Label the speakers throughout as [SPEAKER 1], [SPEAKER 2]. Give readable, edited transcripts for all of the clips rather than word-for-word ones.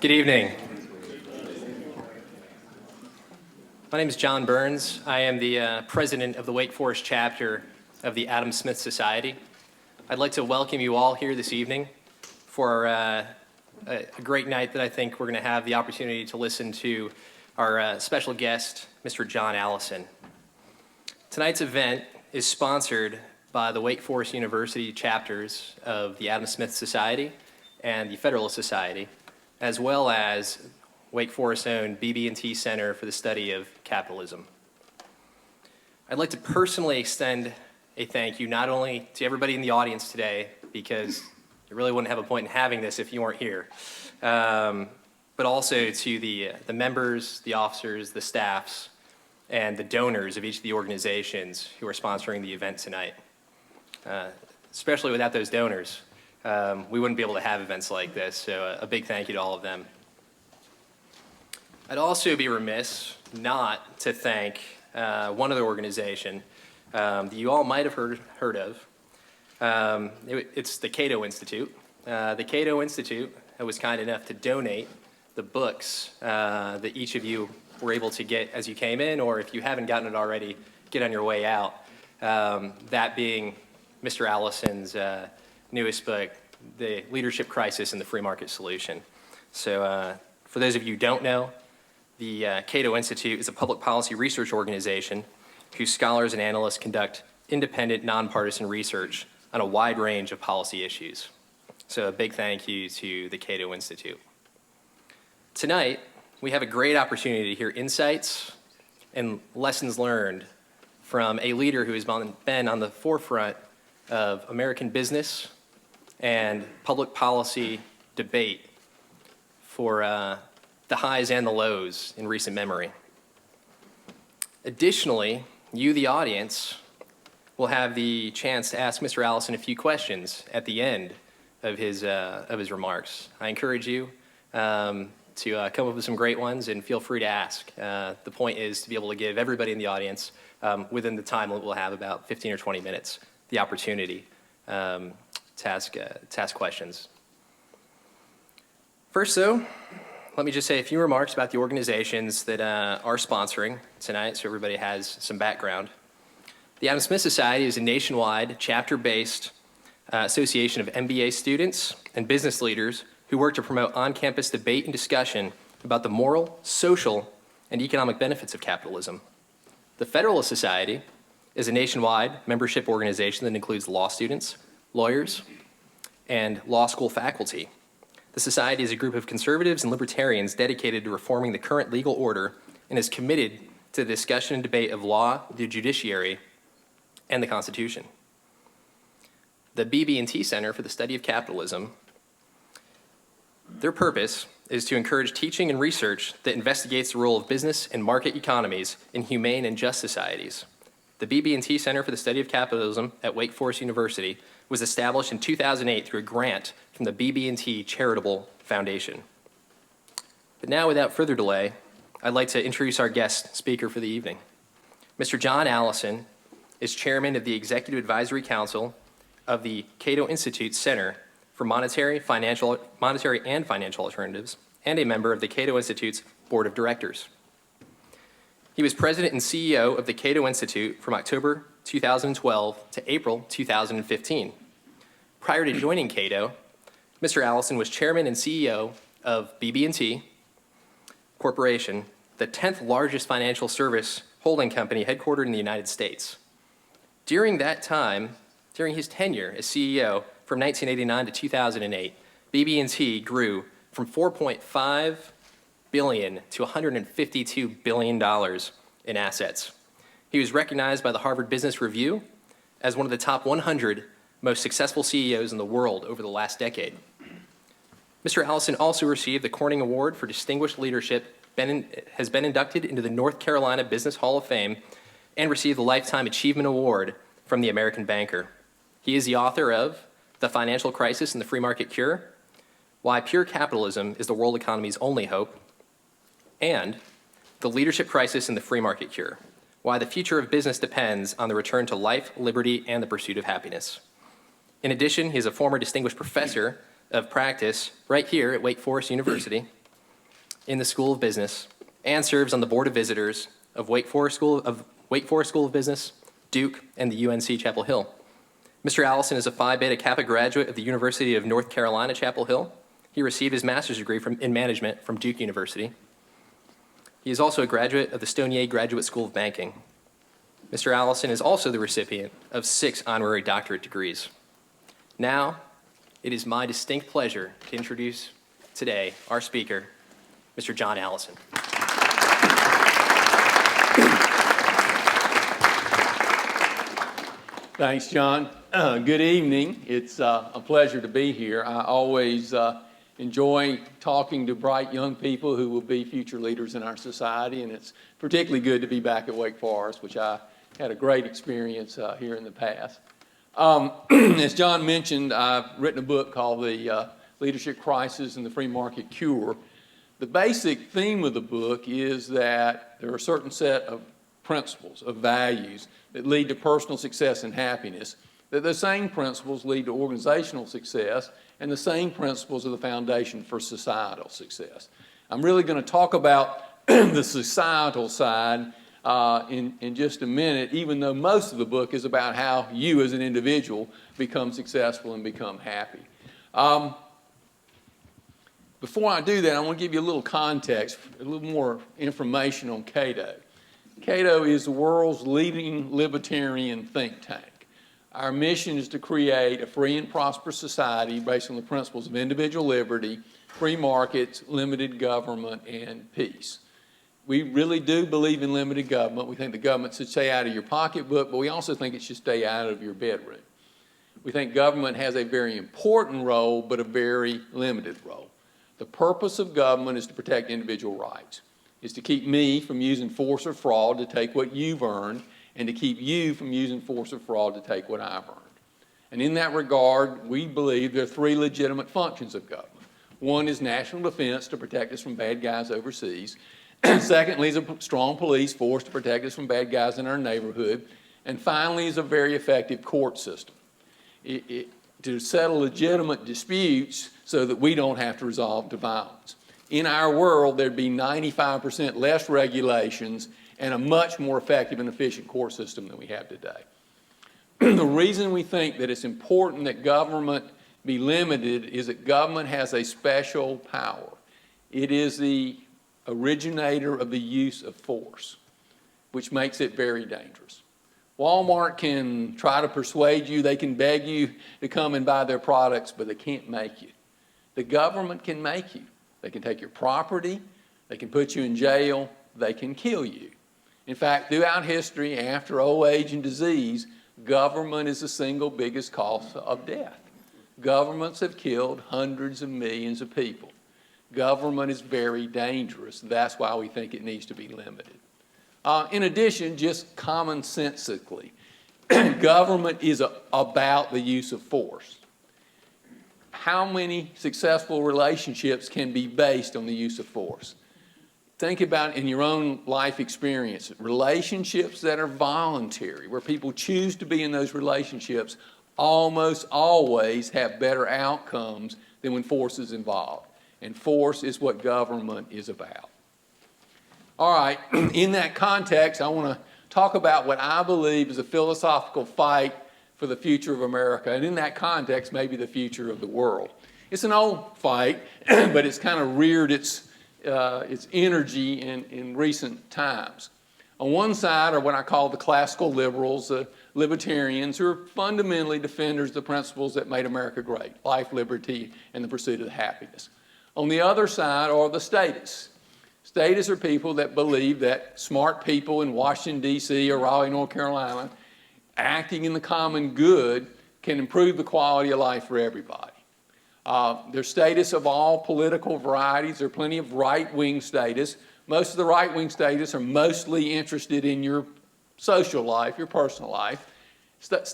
[SPEAKER 1] Good evening. My name is John Burns. I am the president of the Wake Forest chapter of the Adam Smith Society. I'd like to welcome you all here this evening for a great night that I think we're going to have the opportunity to listen to our special guest, Mr. John Allison. Tonight's event is sponsored by the Wake Forest University chapters of the Adam Smith Society and the Federalist Society, as well as Wake Forest's own BB&T Center for the Study of Capitalism. I'd like to personally extend a thank you not only to everybody in the audience today, because you really wouldn't have a point in having this if you weren't here, but also to the members, the officers, the staffs, and the donors of each of the organizations who are sponsoring the event tonight. Especially without those donors, we wouldn't be able to have events like this, so a big thank you to all of them. I'd also be remiss not to thank one other organization that you all might have heard of. It's the Cato Institute. The Cato Institute was kind enough to donate the books that each of you were able to get as you came in, or if you haven't gotten it already, get on your way out. That being Mr. Allison's newest book, The Leadership Crisis and the Free Market Solution. So for those of you who don't know, the Cato Institute is a public policy research organization whose scholars and analysts conduct independent, nonpartisan research on a wide range of policy issues. So a big thank you to the Cato Institute. Tonight, we have a great opportunity to hear insights and lessons learned from a leader who has been on the forefront of American business and public policy debate for the highs and the lows in recent memory. Additionally, you, the audience, will have the chance to ask Mr. Allison a few questions at the end of his remarks. I encourage you to come up with some great ones, and feel free to ask. The point is to be able to give everybody in the audience, within the time limit we'll have, about 15 or 20 minutes, the opportunity to ask questions. First, though, let me just say a few remarks about the organizations that are sponsoring tonight, so everybody has some background. The Adam Smith Society is a nationwide, chapter-based association of MBA students and business leaders who work to promote on-campus debate and discussion about the moral, social, and economic benefits of capitalism. The Federalist Society is a nationwide membership organization that includes law students, lawyers, and law school faculty. The Society is a group of conservatives and libertarians dedicated to reforming the current legal order and is committed to the discussion and debate of law, the judiciary, and the Constitution. The BB&T Center for the Study of Capitalism, their purpose is to encourage teaching and research that investigates the role of business and market economies in humane and just societies. The BB&T Center for the Study of Capitalism at Wake Forest University was established in 2008 through a grant from the BB&T Charitable Foundation. But now, without further delay, I'd like to introduce our guest speaker for the evening. Mr. John Allison is chairman of the Executive Advisory Council of the Cato Institute Center for Monetary and Financial Alternatives, and a member of the Cato Institute's Board of Directors. He was president and CEO of the Cato Institute from October 2012 to April 2015. Prior to joining Cato, Mr. Allison was chairman and CEO of BB&T Corporation, the 10th largest financial service holding company headquartered in the United States. During that time, during his tenure as CEO from 1989 to 2008, BB&T grew from $4.5 billion to $152 billion in assets. He was recognized by the Harvard Business Review as one of the top 100 most successful CEOs in the world over the last decade. Mr. Allison also received the Corning Award for Distinguished Leadership, has been inducted into the North Carolina Business Hall of Fame, and received the Lifetime Achievement Award from the American Banker. He is the author of The Financial Crisis and the Free Market Cure, Why Pure Capitalism is the World Economy's Only Hope, and The Leadership Crisis and the Free Market Cure, Why the Future of Business Depends on the Return to Life, Liberty, and the Pursuit of Happiness. In addition, he is a former distinguished professor of practice right here at Wake Forest University in the School of Business and serves on the Board of Visitors of Wake Forest School of Business, Duke, and the UNC Chapel Hill. Mr. Allison is a Phi Beta Kappa graduate of the University of North Carolina, Chapel Hill. He received his master's degree in management from Duke University. He is also a graduate of the Stonier Graduate School of Banking. Mr. Allison is also the recipient of 6 honorary doctorate degrees. Now, it is my distinct pleasure to introduce today our speaker, Mr. John Allison.
[SPEAKER 2] Thanks, John. Good evening. It's a pleasure to be here. I always enjoy talking to bright young people who will be future leaders in our society, and it's particularly good to be back at Wake Forest, which I had a great experience here in the past. As John mentioned, I've written a book called The Leadership Crisis and the Free Market Cure. The basic theme of the book is that there are a certain set of principles, of values, that lead to personal success and happiness, that the same principles lead to organizational success, and the same principles are the foundation for societal success. I'm really going to talk about the societal side in just a minute, even though most of the book is about how you as an individual become successful and become happy. Before I do that, I want to give you a little context, a little more information on Cato. Cato is the world's leading libertarian think tank. Our mission is to create a free and prosperous society based on the principles of individual liberty, free markets, limited government, and peace. We really do believe in limited government. We think the government should stay out of your pocketbook, but we also think it should stay out of your bedroom. We think government has a very important role, but a very limited role. The purpose of government is to protect individual rights, is to keep me from using force or fraud to take what you've earned, and to keep you from using force or fraud to take what I've earned. And in that regard, we believe there are 3 legitimate functions of government. One is national defense to protect us from bad guys overseas. Secondly is a strong police force to protect us from bad guys in our neighborhood. And finally is a very effective court system to settle legitimate disputes so that we don't have to resort to violence. In our world, there'd be 95% less regulations and a much more effective and efficient court system than we have today. The reason we think that it's important that government be limited is that government has a special power. It is the originator of the use of force, which makes it very dangerous. Walmart can try to persuade you, they can beg you to come and buy their products, but they can't make you. The government can make you. They can take your property, they can put you in jail, they can kill you. In fact, throughout history, after old age and disease, government is the single biggest cause of death. Governments have killed hundreds of millions of people. Government is very dangerous. That's why we think it needs to be limited. In addition, just commonsensically, government is about the use of force. How many successful relationships can be based on the use of force? Think about in your own life experience, relationships that are voluntary, where people choose to be in those relationships, almost always have better outcomes than when force is involved. And force is what government is about. All right, in that context, I want to talk about what I believe is a philosophical fight for the future of America, and in that context, maybe the future of the world. It's an old fight, but it's kind of reared its energy in recent times. On one side are what I call the classical liberals, libertarians, who are fundamentally defenders of the principles that made America great, life, liberty, and the pursuit of happiness. On the other side are the statists. Statists are people that believe that smart people in Washington, D.C. or Raleigh, North Carolina, acting in the common good can improve the quality of life for everybody. There's statists of all political varieties. There are plenty of right-wing statists. Most of the right-wing statists are mostly interested in your social life, your personal life.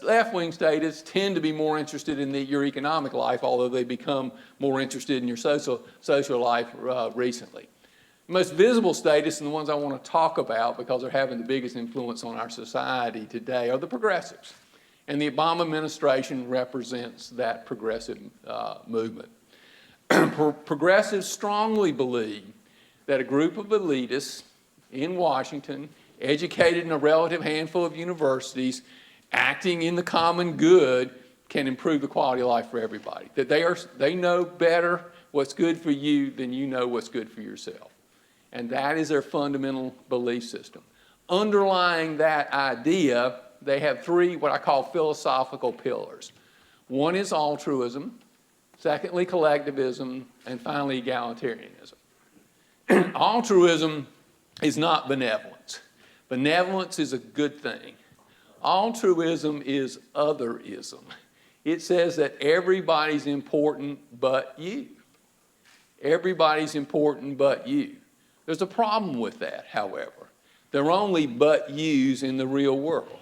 [SPEAKER 2] Left-wing statists tend to be more interested in your economic life, although they become more interested in your social life recently. The most visible statists, and the ones I want to talk about because they're having the biggest influence on our society today, are the progressives. And the Obama administration represents that progressive movement. Progressives strongly believe that a group of elitists in Washington, educated in a relative handful of universities, acting in the common good, can improve the quality of life for everybody. That they know better what's good for you than you know what's good for yourself. And that is their fundamental belief system. Underlying that idea, they have three what I call philosophical pillars. One is altruism, secondly collectivism, and finally egalitarianism. Altruism is not benevolence. Benevolence is a good thing. Altruism is otherism. It says that everybody's important but you. Everybody's important but you. There's a problem with that, however. There are only but yous in the real world.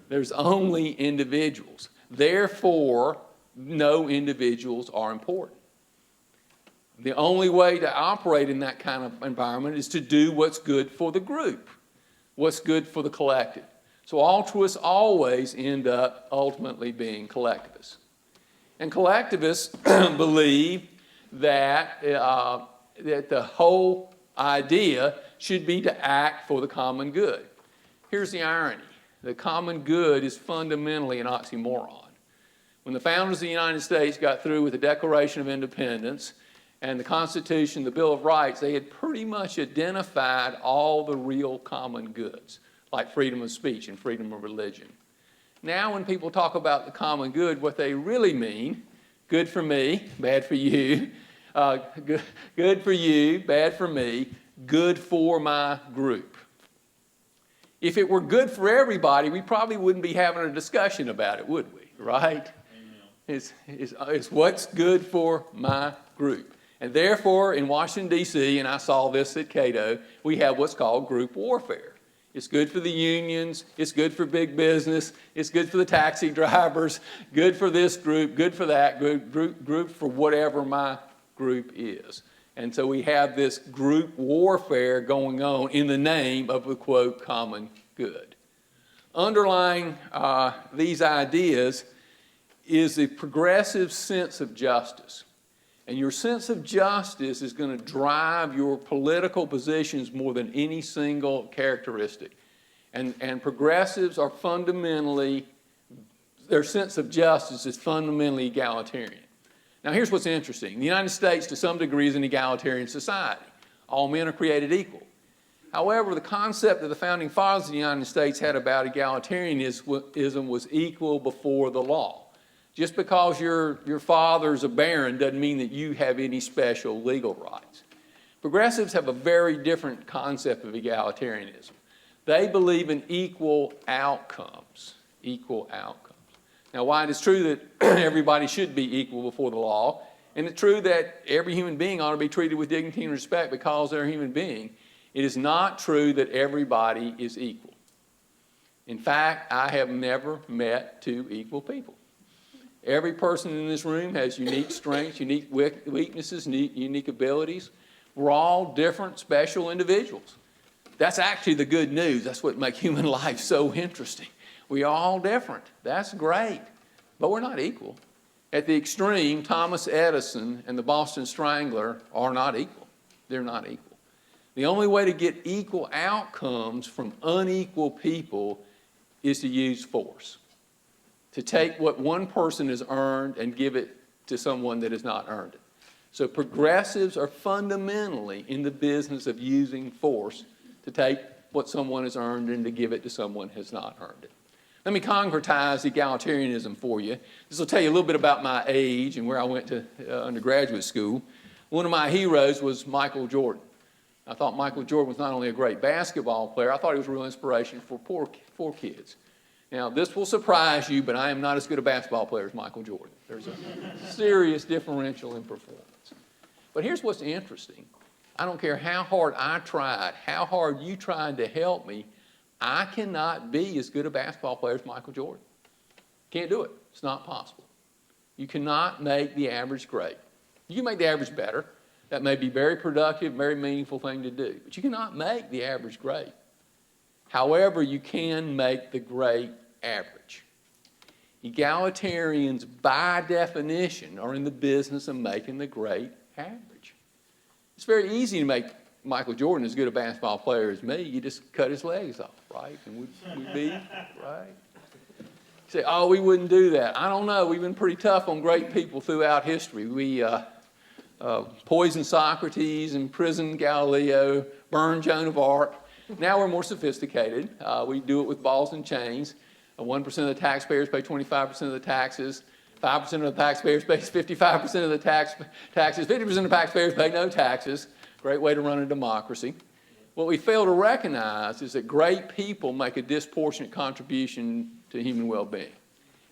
[SPEAKER 2] There's only individuals. Therefore, no individuals are important. The only way to operate in that kind of environment is to do what's good for the group, what's good for the collective. So altruists always end up ultimately being collectivists. And collectivists believe that, that the whole idea should be to act for the common good. Here's the irony. The common good is fundamentally an oxymoron. When the founders of the United States got through with the Declaration of Independence and the Constitution, the Bill of Rights, they had pretty much identified all the real common goods, like freedom of speech and freedom of religion. Now when people talk about the common good, what they really mean, good for me, bad for you, good for you, bad for me, good for my group. If it were good for everybody, we probably wouldn't be having a discussion about it, would we? Right? It's what's good for my group. And therefore, in Washington, D.C., and I saw this at Cato, we have what's called group warfare. It's good for the unions, it's good for big business, it's good for the taxi drivers, good for this group, good for that group for whatever my group is. And so we have this group warfare going on in the name of the, quote, common good. Underlying these ideas is a progressive sense of justice. And your sense of justice is going to drive your political positions more than any single characteristic. And progressives are fundamentally, their sense of justice is fundamentally egalitarian. Now here's what's interesting. The United States to some degree is an egalitarian society. All men are created equal. However, the concept that the founding fathers of the United States had about egalitarianism was equal before the law. Just because your father's a baron doesn't mean that you have any special legal rights. Progressives have a very different concept of egalitarianism. They believe in equal outcomes. Equal outcomes. Now, while it is true that everybody should be equal before the law, and it's true that every human being ought to be treated with dignity and respect because they're a human being, it is not true that everybody is equal. In fact, I have never met two equal people. Every person in this room has unique strengths, unique weaknesses, unique abilities. We're all different, special individuals. That's actually the good news. That's what makes human life so interesting. We're all different. That's great. But we're not equal. At the extreme, Thomas Edison and the Boston Strangler are not equal. They're not equal. The only way to get equal outcomes from unequal people is to use force. To take what one person has earned and give it to someone that has not earned it. So progressives are fundamentally in the business of using force to take what someone has earned and to give it to someone who has not earned it. Let me concretize egalitarianism for you. This will tell you a little bit about my age and where I went to undergraduate school. One of my heroes was Michael Jordan. I thought Michael Jordan was not only a great basketball player, I thought he was a real inspiration for poor kids. Now, this will surprise you, but I am not as good a basketball player as Michael Jordan. There's a serious differential in performance. But here's what's interesting. I don't care how hard I tried, how hard you tried to help me, I cannot be as good a basketball player as Michael Jordan. Can't do it. It's not possible. You cannot make the average great. You can make the average better. That may be very productive, very meaningful thing to do. But you cannot make the average great. However, you can make the great average. Egalitarians, by definition, are in the business of making the great average. It's very easy to make Michael Jordan as good a basketball player as me, you just cut his legs off, right? And we'd be, right? You say, oh, we wouldn't do that. I don't know. We've been pretty tough on great people throughout history. We poisoned Socrates, imprisoned Galileo, burned Joan of Arc. Now we're more sophisticated. We do it with balls and chains. 1% of the taxpayers pay 25% of the taxes. 5% of the taxpayers pay 55% of the taxes. 50% of the taxpayers pay no taxes. Great way to run a democracy. What we fail to recognize is that great people make a disproportionate contribution to human well-being.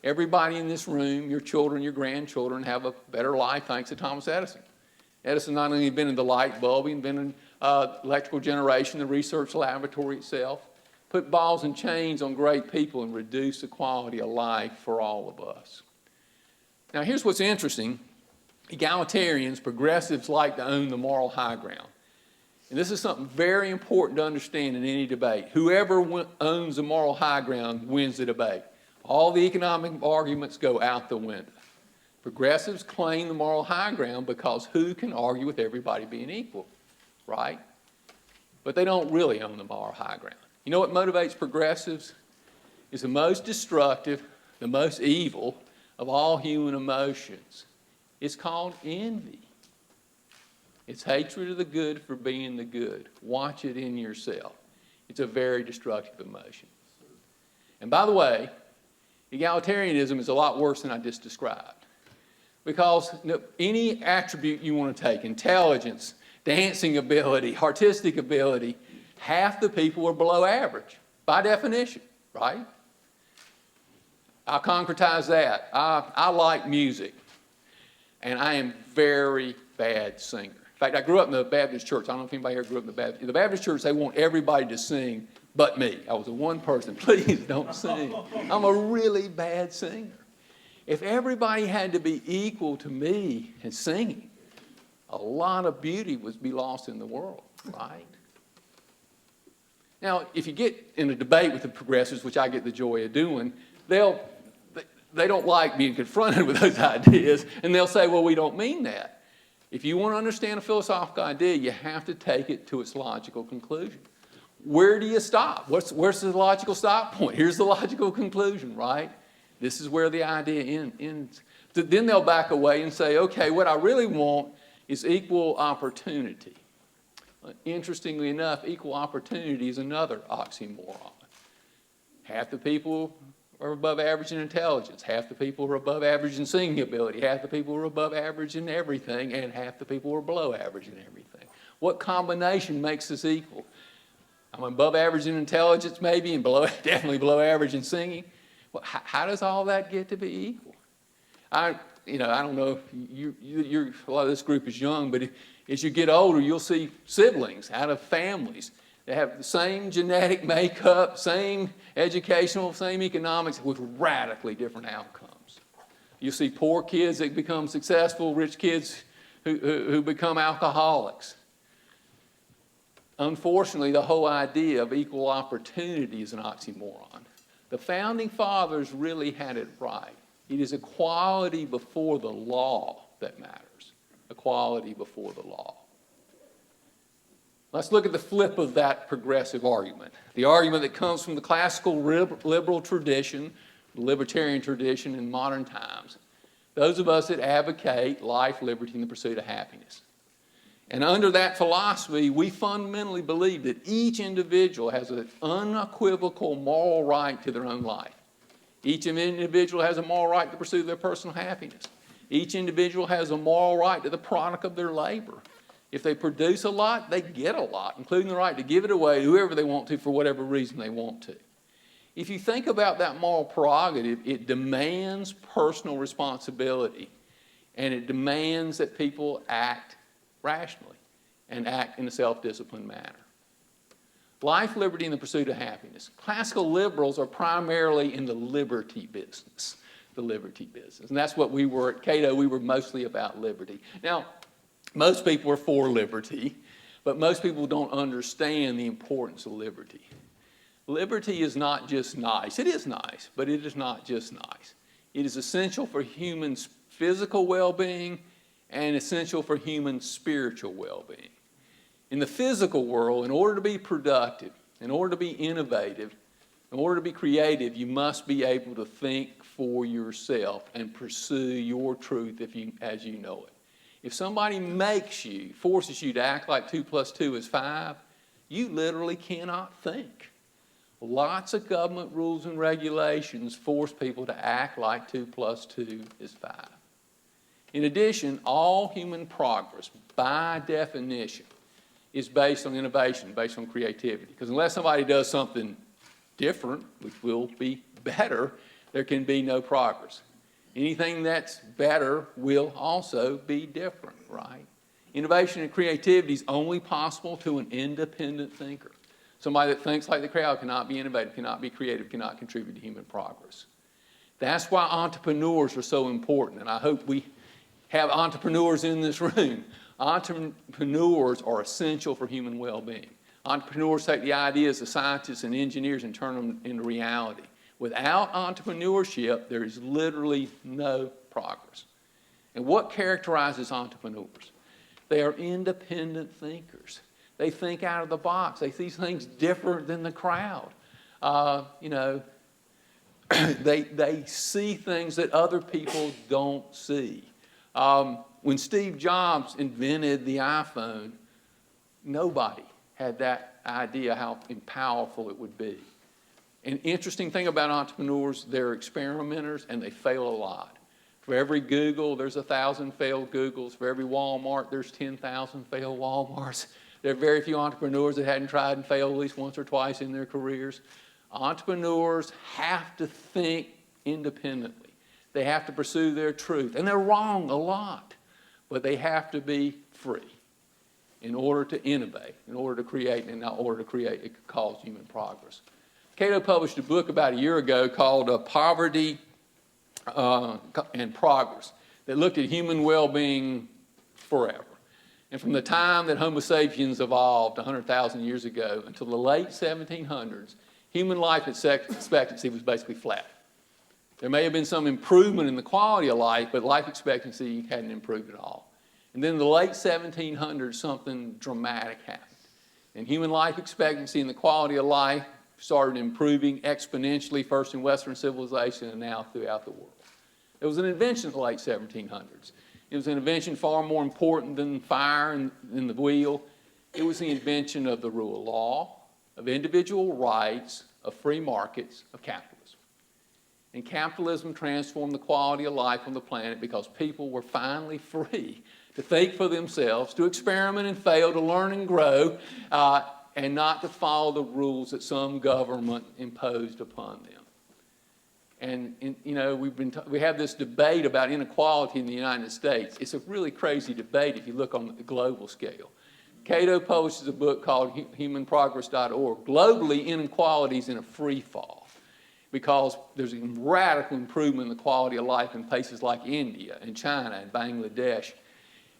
[SPEAKER 2] Everybody in this room, your children, your grandchildren, have a better life thanks to Thomas Edison. Edison not only invented the light bulb, he invented electrical generation, the research laboratory itself, put balls and chains on great people and reduce the quality of life for all of us. Now here's what's interesting. Egalitarians, progressives like to own the moral high ground. And this is something very important to understand in any debate. Whoever owns the moral high ground wins the debate. All the economic arguments go out the window. Progressives claim the moral high ground because who can argue with everybody being equal, right? But they don't really own the moral high ground. You know what motivates progressives? It's the most destructive, the most evil of all human emotions. It's called envy. It's hatred of the good for being the good. Watch it in yourself. It's a very destructive emotion. And by the way, egalitarianism is a lot worse than I just described. Because any attribute you want to take, intelligence, dancing ability, artistic ability, half the people are below average, by definition, right? I'll concretize that. I like music, and I am a very bad singer. In fact, I grew up in the Baptist church. I don't know if anybody here grew up in the Baptist. In the Baptist church, they want everybody to sing but me. I was the one person, please don't sing. I'm a really bad singer. If everybody had to be equal to me in singing, a lot of beauty would be lost in the world, right? Now, if you get in a debate with the progressives, which I get the joy of doing, they don't like being confronted with those ideas, and they'll say, well, we don't mean that. If you want to understand a philosophical idea, you have to take it to its logical conclusion. Where do you stop? Where's the logical stop point? Here's the logical conclusion, right? This is where the idea ends. Then they'll back away and say, okay, what I really want is equal opportunity. Interestingly enough, equal opportunity is another oxymoron. Half the people are above average in intelligence, half the people are above average in singing ability, half the people are above average in everything, and half the people are below average in everything. What combination makes us equal? I'm above average in intelligence maybe, and definitely below average in singing. Well, how does all that get to be equal? I don't know if a lot of this group is young, but as you get older, you'll see siblings out of families that have the same genetic makeup, same educational, same economics, with radically different outcomes. You see poor kids that become successful, rich kids who become alcoholics. Unfortunately, the whole idea of equal opportunity is an oxymoron. The Founding Fathers really had it right. It is equality before the law that matters. Equality before the law. Let's look at the flip of that progressive argument. The argument that comes from the classical liberal tradition, the libertarian tradition in modern times. Those of us that advocate life, liberty, and the pursuit of happiness. And under that philosophy, we fundamentally believe that each individual has an unequivocal moral right to their own life. Each individual has a moral right to pursue their personal happiness. Each individual has a moral right to the product of their labor. If they produce a lot, they get a lot, including the right to give it away to whoever they want to for whatever reason they want to. If you think about that moral prerogative, it demands personal responsibility, and it demands that people act rationally and act in a self-disciplined manner. Life, liberty, and the pursuit of happiness. Classical liberals are primarily in the liberty business, And that's what we were at Cato. We were mostly about liberty. Now, most people are for liberty, but most people don't understand the importance of liberty. Liberty is not just nice. It is nice, but it is not just nice. It is essential for human physical well-being and essential for human spiritual well-being. In the physical world, in order to be productive, in order to be innovative, in order to be creative, you must be able to think for yourself and pursue your truth as you know it. If somebody forces you to act like 2 plus 2 is 5, you literally cannot think. Lots of government rules and regulations force people to act like 2 plus 2 is 5. In addition, all human progress, by definition, is based on innovation, based on creativity. Because unless somebody does something different, which will be better, there can be no progress. Anything that's better will also be different, right? Innovation and creativity is only possible to an independent thinker. Somebody that thinks like the crowd cannot be innovative, cannot be creative, cannot contribute to human progress. That's why entrepreneurs are so important, and I hope we have entrepreneurs in this room. Entrepreneurs are essential for human well-being. Entrepreneurs take the ideas of scientists and engineers and turn them into reality. Without entrepreneurship, there is literally no progress. And what characterizes entrepreneurs? They are independent thinkers. They think out of the box. They see things different than the crowd. They see things that other people don't see. When Steve Jobs invented the iPhone, nobody had that idea how powerful it would be. An interesting thing about entrepreneurs, they're experimenters and they fail a lot. For every Google, there's 1,000 failed Googles. For every Walmart, there's 10,000 failed Walmarts. There are very few entrepreneurs that hadn't tried and failed at least once or twice in their careers. Entrepreneurs have to think independently. They have to pursue their truth. And they're wrong a lot, but they have to be free in order to innovate, in order to create, and in order to create, it could cause human progress. Kato published a book about a year ago called Poverty and Progress that looked at human well-being forever. And from the time that Homo sapiens evolved 100,000 years ago until the late 1700s, human life expectancy was basically flat. There may have been some improvement in the quality of life, but life expectancy hadn't improved at all. And then in the late 1700s, something dramatic happened. And human life expectancy and the quality of life started improving exponentially, first in Western civilization and now throughout the world. It was an invention in the late 1700s. It was an invention far more important than fire and the wheel. It was the invention of the rule of law, of individual rights, of free markets, of capitalism. And capitalism transformed the quality of life on the planet because people were finally free to think for themselves, to experiment and fail, to learn and grow, and not to follow the rules that some government imposed upon them. And we have this debate about inequality in the United States. It's a really crazy debate if you look on the global scale. Cato publishes a book called humanprogress.org. Globally, inequality is in a free fall because there's a radical improvement in the quality of life in places like India and China and Bangladesh.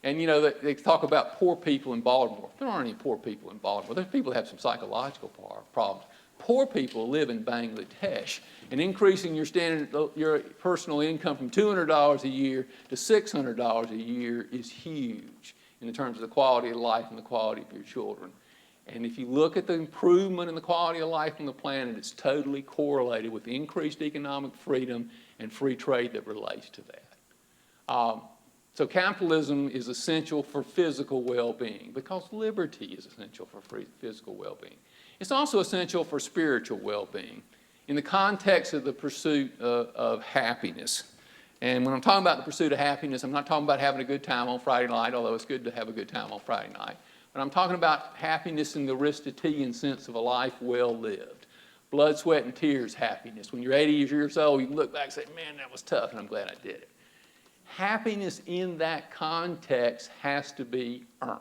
[SPEAKER 2] And they talk about poor people in Baltimore. There aren't any poor people in Baltimore. There's people that have some psychological problems. Poor people live in Bangladesh, and increasing your personal income from $200 a year to $600 a year is huge in terms of the quality of life and the quality of your children. And if you look at the improvement in the quality of life on the planet, it's totally correlated with increased economic freedom and free trade that relates to that. So capitalism is essential for physical well-being because liberty is essential for physical well-being. It's also essential for spiritual well-being in the context of the pursuit of happiness. And when I'm talking about the pursuit of happiness, I'm not talking about having a good time on Friday night, although it's good to have a good time on Friday night. But I'm talking about happiness in the Aristotelian sense of a life well lived. Blood, sweat, and tears happiness. When you're 80 years old, you look back and say, man, that was tough, and I'm glad I did it. Happiness in that context has to be earned.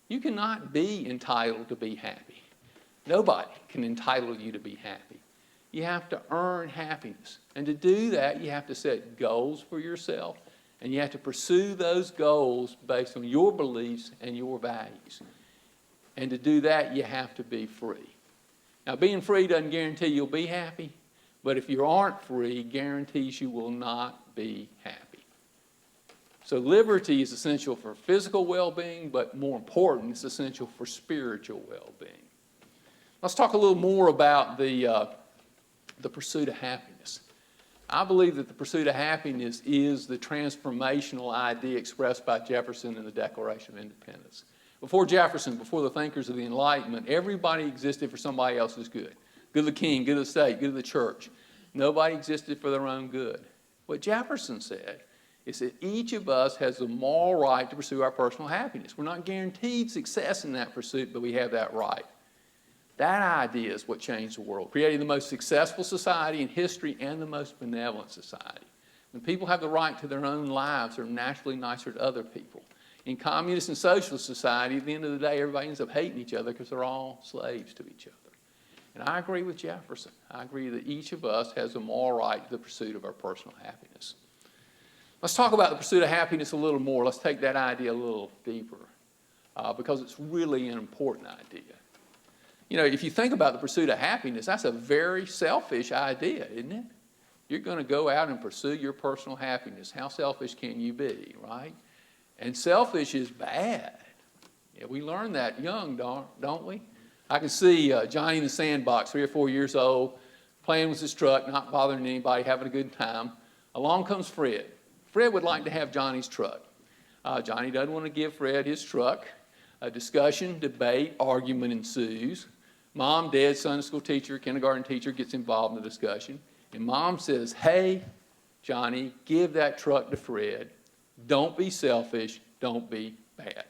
[SPEAKER 2] You cannot be entitled to be happy. Nobody can entitle you to be happy. You have to earn happiness. And to do that, you have to set goals for yourself, and you have to pursue those goals based on your beliefs and your values. And to do that, you have to be free. Now, being free doesn't guarantee you'll be happy, but if you aren't free, guarantees you will not be happy. So liberty is essential for physical well-being, but more important, it's essential for spiritual well-being. Let's talk a little more about the pursuit of happiness. I believe that the pursuit of happiness is the transformational idea expressed by Jefferson in the Declaration of Independence. Before Jefferson, before the thinkers of the Enlightenment, everybody existed for somebody else's good. Good of the king, good of the state, good of the church. Nobody existed for their own good. What Jefferson said is that each of us has the moral right to pursue our personal happiness. We're not guaranteed success in that pursuit, but we have that right. That idea is what changed the world, creating the most successful society in history and the most benevolent society. When people have the right to their own lives, they're naturally nicer to other people. In communist and socialist society, at the end of the day, everybody ends up hating each other because they're all slaves to each other. And I agree with Jefferson. I agree that each of us has a moral right to the pursuit of our personal happiness. Let's talk about the pursuit of happiness a little more. Let's take that idea a little deeper because it's really an important idea. You know, if you think about the pursuit of happiness, that's a very selfish idea, isn't it? You're going to go out and pursue your personal happiness. How selfish can you be, right? And selfish is bad. Yeah, we learn that young, don't we? I can see Johnny in the sandbox, 3 or 4 years old, playing with his truck, not bothering anybody, having a good time. Along comes Fred. Fred would like to have Johnny's truck. Johnny doesn't want to give Fred his truck. A discussion, debate, argument ensues. Mom, dad, Sunday school teacher, kindergarten teacher gets involved in the discussion. And Mom says, hey, Johnny, give that truck to Fred. Don't be selfish. Don't be bad.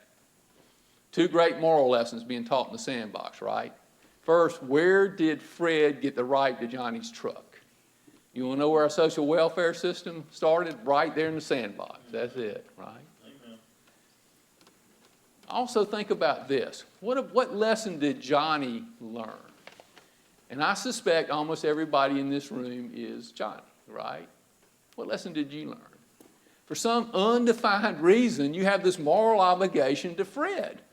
[SPEAKER 2] 2 great moral lessons being taught in the sandbox, right? First, where did Fred get the right to Johnny's truck? You want to know where our social welfare system started? Right there in the sandbox. That's it, right? Amen. Also think about this. What lesson did Johnny learn? And I suspect almost everybody in this room is Johnny, right? What lesson did you learn? For some undefined reason, you have this moral obligation to Fred.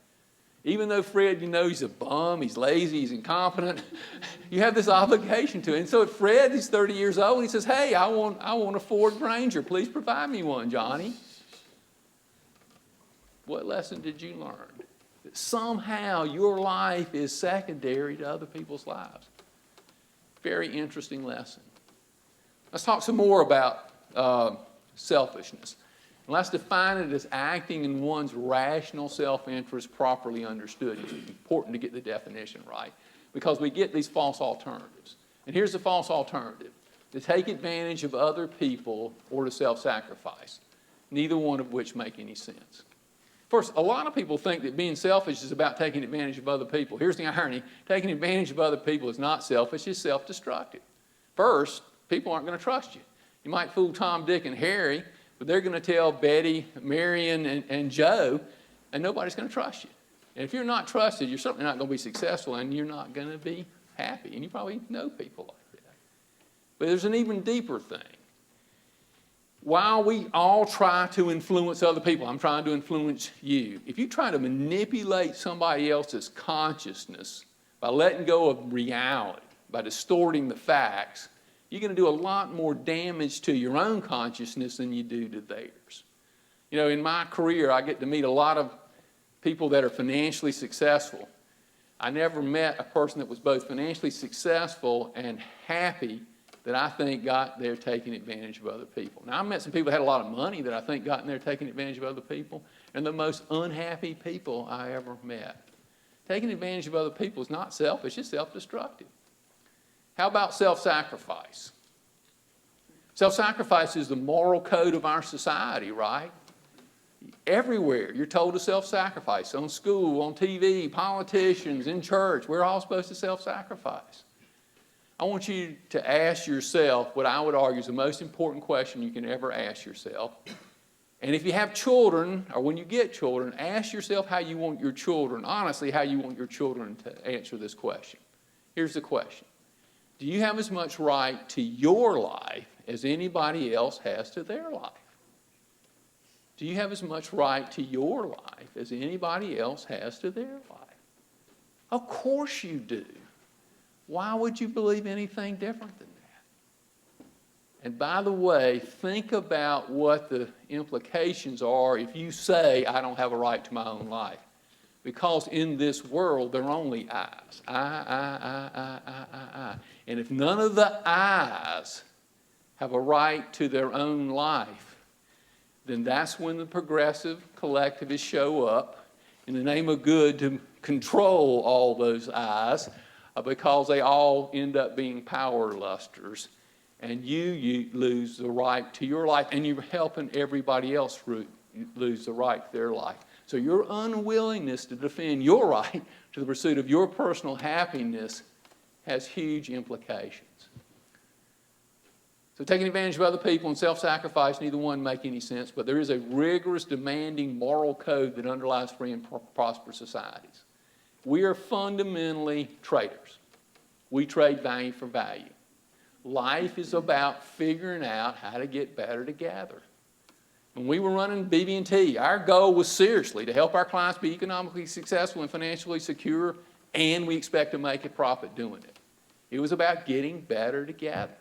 [SPEAKER 2] Even though Fred, you know, he's a bum, he's lazy, he's incompetent, you have this obligation to him. And so at Fred, he's 30 years old, he says, hey, I want a Ford Ranger. Please provide me one, Johnny. What lesson did you learn? That somehow your life is secondary to other people's lives. Very interesting lesson. Let's talk some more about selfishness. And let's define it as acting in one's rational self-interest properly understood. It's important to get the definition right because we get these false alternatives. And here's the false alternative: to take advantage of other people or to self-sacrifice, neither one of which make any sense. First, a lot of people think that being selfish is about taking advantage of other people. Here's the irony: taking advantage of other people is not selfish, it's self-destructive. First, people aren't going to trust you. You might fool Tom, Dick, and Harry, but they're going to tell Betty, Marion, and Joe, and nobody's going to trust you. And if you're not trusted, you're certainly not going to be successful, and you're not going to be happy. And you probably know people like that. But there's an even deeper thing. While we all try to influence other people, I'm trying to influence you. If you try to manipulate somebody else's consciousness by letting go of reality, by distorting the facts, you're going to do a lot more damage to your own consciousness than you do to theirs. You know, in my career, I get to meet a lot of people that are financially successful. I never met a person that was both financially successful and happy that I think got there taking advantage of other people. Now, I met some people that had a lot of money that I think got in there taking advantage of other people, and the most unhappy people I ever met. Taking advantage of other people is not selfish, it's self-destructive. How about self-sacrifice? Self-sacrifice is the moral code of our society, right? Everywhere you're told to self-sacrifice. On school, on TV, politicians, in church, we're all supposed to self-sacrifice. I want you to ask yourself what I would argue is the most important question you can ever ask yourself. And if you have children, or when you get children, ask yourself how you want your children, honestly, how you want your children to answer this question. Here's the question. Do you have as much right to your life as anybody else has to their life? Do you have as much right to your life as anybody else has to their life? Of course you do. Why would you believe anything different than that? And by the way, think about what the implications are if you say, I don't have a right to my own life. Because in this world, there are only I's. I. And if none of the I's have a right to their own life, then that's when the progressive collectivists show up in the name of good to control all those I's, because they all end up being power lusters. And you lose the right to your life, and you're helping everybody else lose the right to their life. So your unwillingness to defend your right to the pursuit of your personal happiness has huge implications. So taking advantage of other people and self-sacrifice, neither one make any sense, but there is a rigorous, demanding moral code that underlies free and prosperous societies. We are fundamentally traders. We trade value for value. Life is about figuring out how to get better together. When we were running BB&T, our goal was seriously to help our clients be economically successful and financially secure, and we expect to make a profit doing it. It was about getting better together.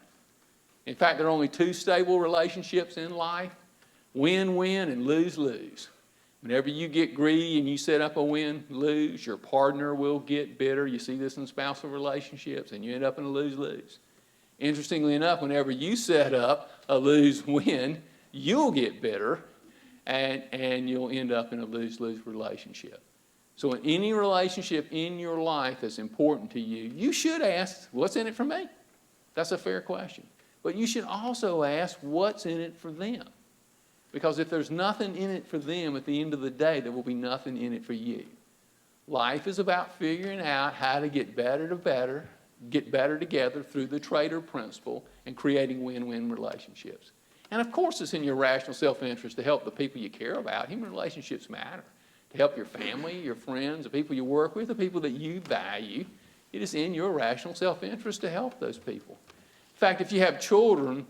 [SPEAKER 2] In fact, there are only two stable relationships in life: win-win and lose-lose. Whenever you get greedy and you set up a win-lose, your partner will get bitter. You see this in spousal relationships, and you end up in a lose-lose. Interestingly enough, whenever you set up a lose-win, you'll get bitter, and you'll end up in a lose-lose relationship. So in any relationship in your life that's important to you, you should ask, what's in it for me? That's a fair question. But you should also ask, what's in it for them? Because if there's nothing in it for them at the end of the day, there will be nothing in it for you. Life is about figuring out how to get better together through the trader principle and creating win-win relationships. And of course, it's in your rational self-interest to help the people you care about. Human relationships matter. To help your family, your friends, the people you work with, the people that you value. It is in your rational self-interest to help those people. In fact, if you have children,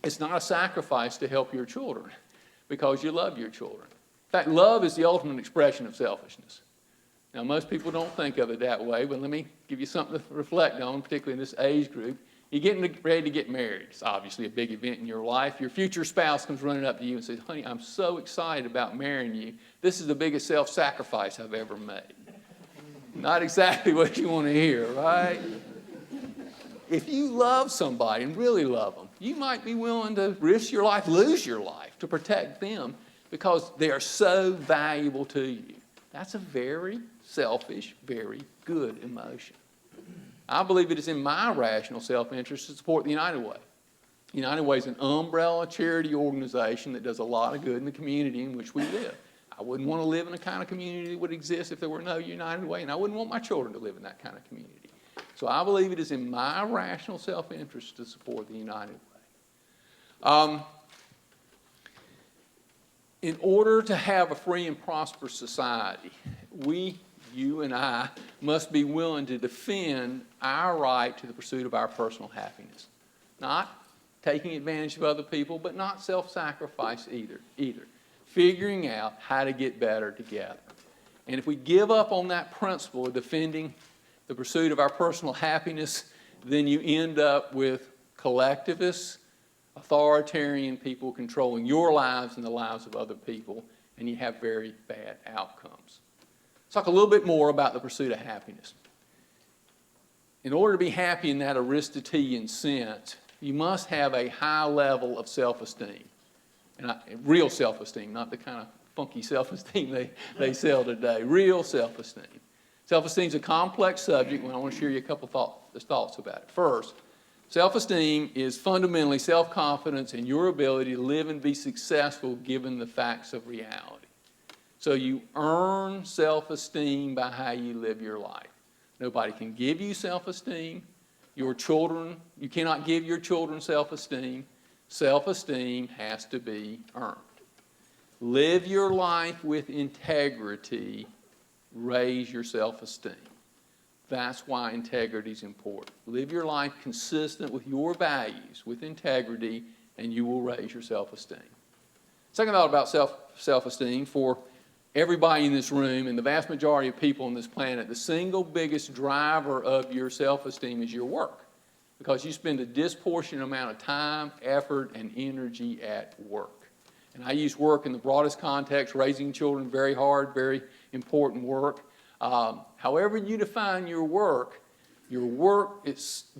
[SPEAKER 2] it's not a sacrifice to help your children because you love your children. In fact, love is the ultimate expression of selfishness. Now, most people don't think of it that way, but let me give you something to reflect on, particularly in this age group. You're getting ready to get married. It's obviously a big event in your life. Your future spouse comes running up to you and says, honey, I'm so excited about marrying you. This is the biggest self-sacrifice I've ever made. Not exactly what you want to hear, right? If you love somebody and really love them, you might be willing to risk your life, lose your life to protect them because they are so valuable to you. That's a very selfish, very good emotion. I believe it is in my rational self-interest to support the United Way. United Way is an umbrella charity organization that does a lot of good in the community in which we live. I wouldn't want to live in a kind of community that would exist if there were no United Way, and I wouldn't want my children to live in that kind of community. So I believe it is in my rational self-interest to support the United Way. In order to have a free and prosperous society, you and I, must be willing to defend our right to the pursuit of our personal happiness. Not taking advantage of other people, but not self-sacrifice either. Figuring out how to get better together. And if we give up on that principle of defending the pursuit of our personal happiness, then you end up with collectivists, authoritarian people controlling your lives and the lives of other people, and you have very bad outcomes. Let's talk a little bit more about the pursuit of happiness. In order to be happy in that Aristotelian sense, you must have a high level of self-esteem. And real self-esteem, not the kind of funky self-esteem they sell today. Real self-esteem. Self-esteem is a complex subject, and I want to share you a couple thoughts about it. First, self-esteem is fundamentally self-confidence in your ability to live and be successful given the facts of reality. So you earn self-esteem by how you live your life. Nobody can give you self-esteem. Your children, you cannot give your children self-esteem. Self-esteem has to be earned. Live your life with integrity. Raise your self-esteem. That's why integrity is important. Live your life consistent with your values, with integrity, and you will raise your self-esteem. Second thought about self-esteem for everybody in this room and the vast majority of people on this planet, the single biggest driver of your self-esteem is your work. because you spend a disproportionate amount of time, effort, and energy at work. And I use work in the broadest context, raising children, very hard, very important work. However you define your work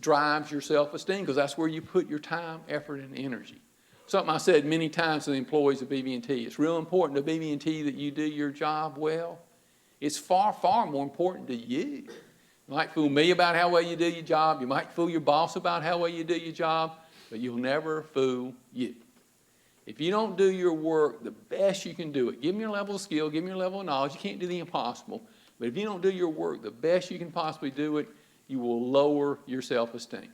[SPEAKER 2] drives your self-esteem, because that's where you put your time, effort, and energy. Something I said many times to the employees of BB&T, it's real important to BB&T that you do your job well. It's far, far more important to you. You might fool me about how well you do your job. You might fool your boss about how well you do your job, but you'll never fool you. If you don't do your work the best you can do it, give them your level of skill, give them your level of knowledge. You can't do the impossible. But if you don't do your work the best you can possibly do it, you will lower your self-esteem.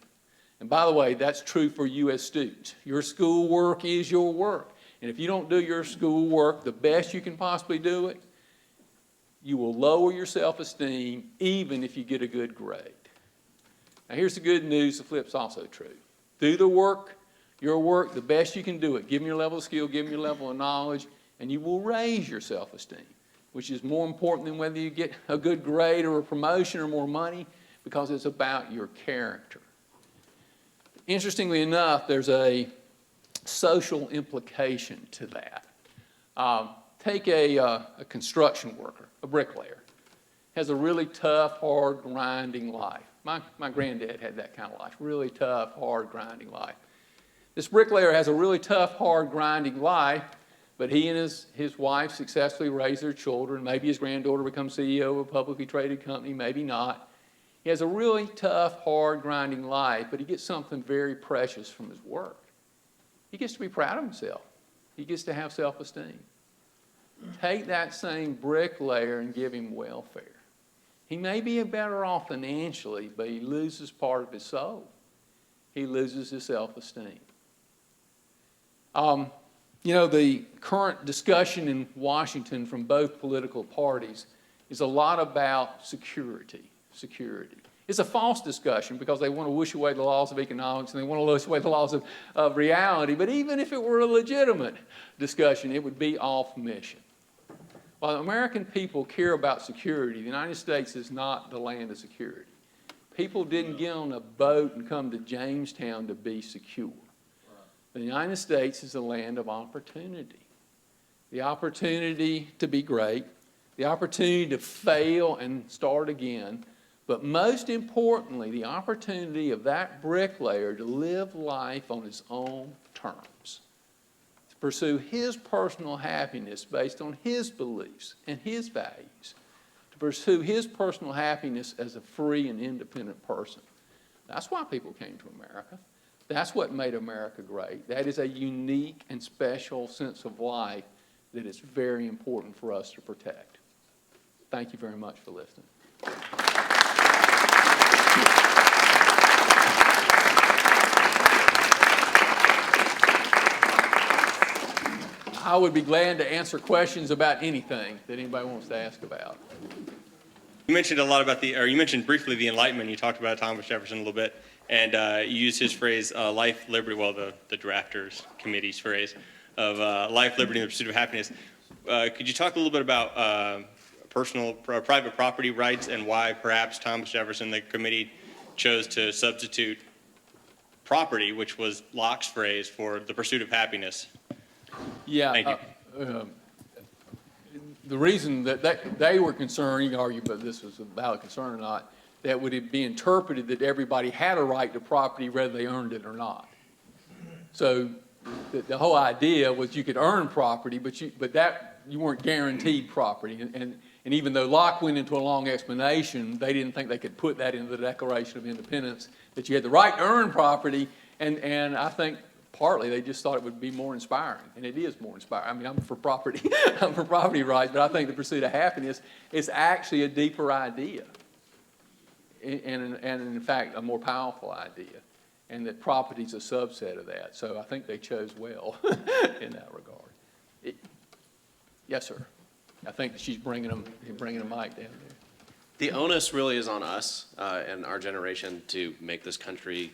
[SPEAKER 2] And by the way, that's true for you as students. Your school work is your work. And if you don't do your school work the best you can possibly do it, you will lower your self-esteem even if you get a good grade. Now here's the good news, the flip's also true. Do the work, your work, the best you can do it. Give them your level of skill, give them your level of knowledge, and you will raise your self-esteem, which is more important than whether you get a good grade or a promotion or more money, because it's about your character. Interestingly enough, there's a social implication to that. Take a construction worker, a bricklayer, has a really tough, hard, grinding life. My granddad had that kind of life, really tough, hard, grinding life. This bricklayer has a really tough, hard, grinding life, but he and his wife successfully raise their children. Maybe his granddaughter becomes CEO of a publicly traded company, maybe not. He has a really tough, hard, grinding life, but he gets something very precious from his work. He gets to be proud of himself. He gets to have self-esteem. Take that same bricklayer and give him welfare. He may be better off financially, but he loses part of his soul. He loses his self-esteem. You know, the current discussion in Washington from both political parties is a lot about security. It's a false discussion because they want to wish away the laws of economics and they want to wish away the laws of reality. But even if it were a legitimate discussion, it would be off mission. While the American people care about security, the United States is not the land of security. People didn't get on a boat and come to Jamestown to be secure. The United States is a land of opportunity. The opportunity to be great, the opportunity to fail and start again, but most importantly, the opportunity of that bricklayer to live life on his own terms, to pursue his personal happiness based on his beliefs and his values, to pursue his personal happiness as a free and independent person. That's why people came to America. That's what made America great. That is a unique and special sense of life that is very important for us to protect. Thank you very much for listening. I would be glad to answer questions about anything that anybody wants to ask about.
[SPEAKER 3] You mentioned a lot about you mentioned briefly the Enlightenment. You talked about Thomas Jefferson a little bit, and you used his phrase, life, liberty, well, the drafters committee's phrase of life, liberty, and the pursuit of happiness. Could you talk a little bit about private property rights and why perhaps Thomas Jefferson, the committee, chose to substitute property, which was Locke's phrase, for the pursuit of happiness?
[SPEAKER 2] Yeah.
[SPEAKER 3] Thank you.
[SPEAKER 2] The reason that they were concerned, you can argue whether this was a valid concern or not, that would it be interpreted that everybody had a right to property whether they earned it or not. So the whole idea was you could earn property, but that you weren't guaranteed property. And even though Locke went into a long explanation, they didn't think they could put that into the Declaration of Independence, that you had the right to earn property. And I think partly they just thought it would be more inspiring, and it is more inspiring. I mean, I'm for property, I'm for property rights, but I think the pursuit of happiness is actually a deeper idea, and in fact, a more powerful idea, and that property is a subset of that. So I think they chose well in that regard. Yes, sir. I think that she's bringing a mic down there.
[SPEAKER 4] The onus really is on us and our generation to make this country,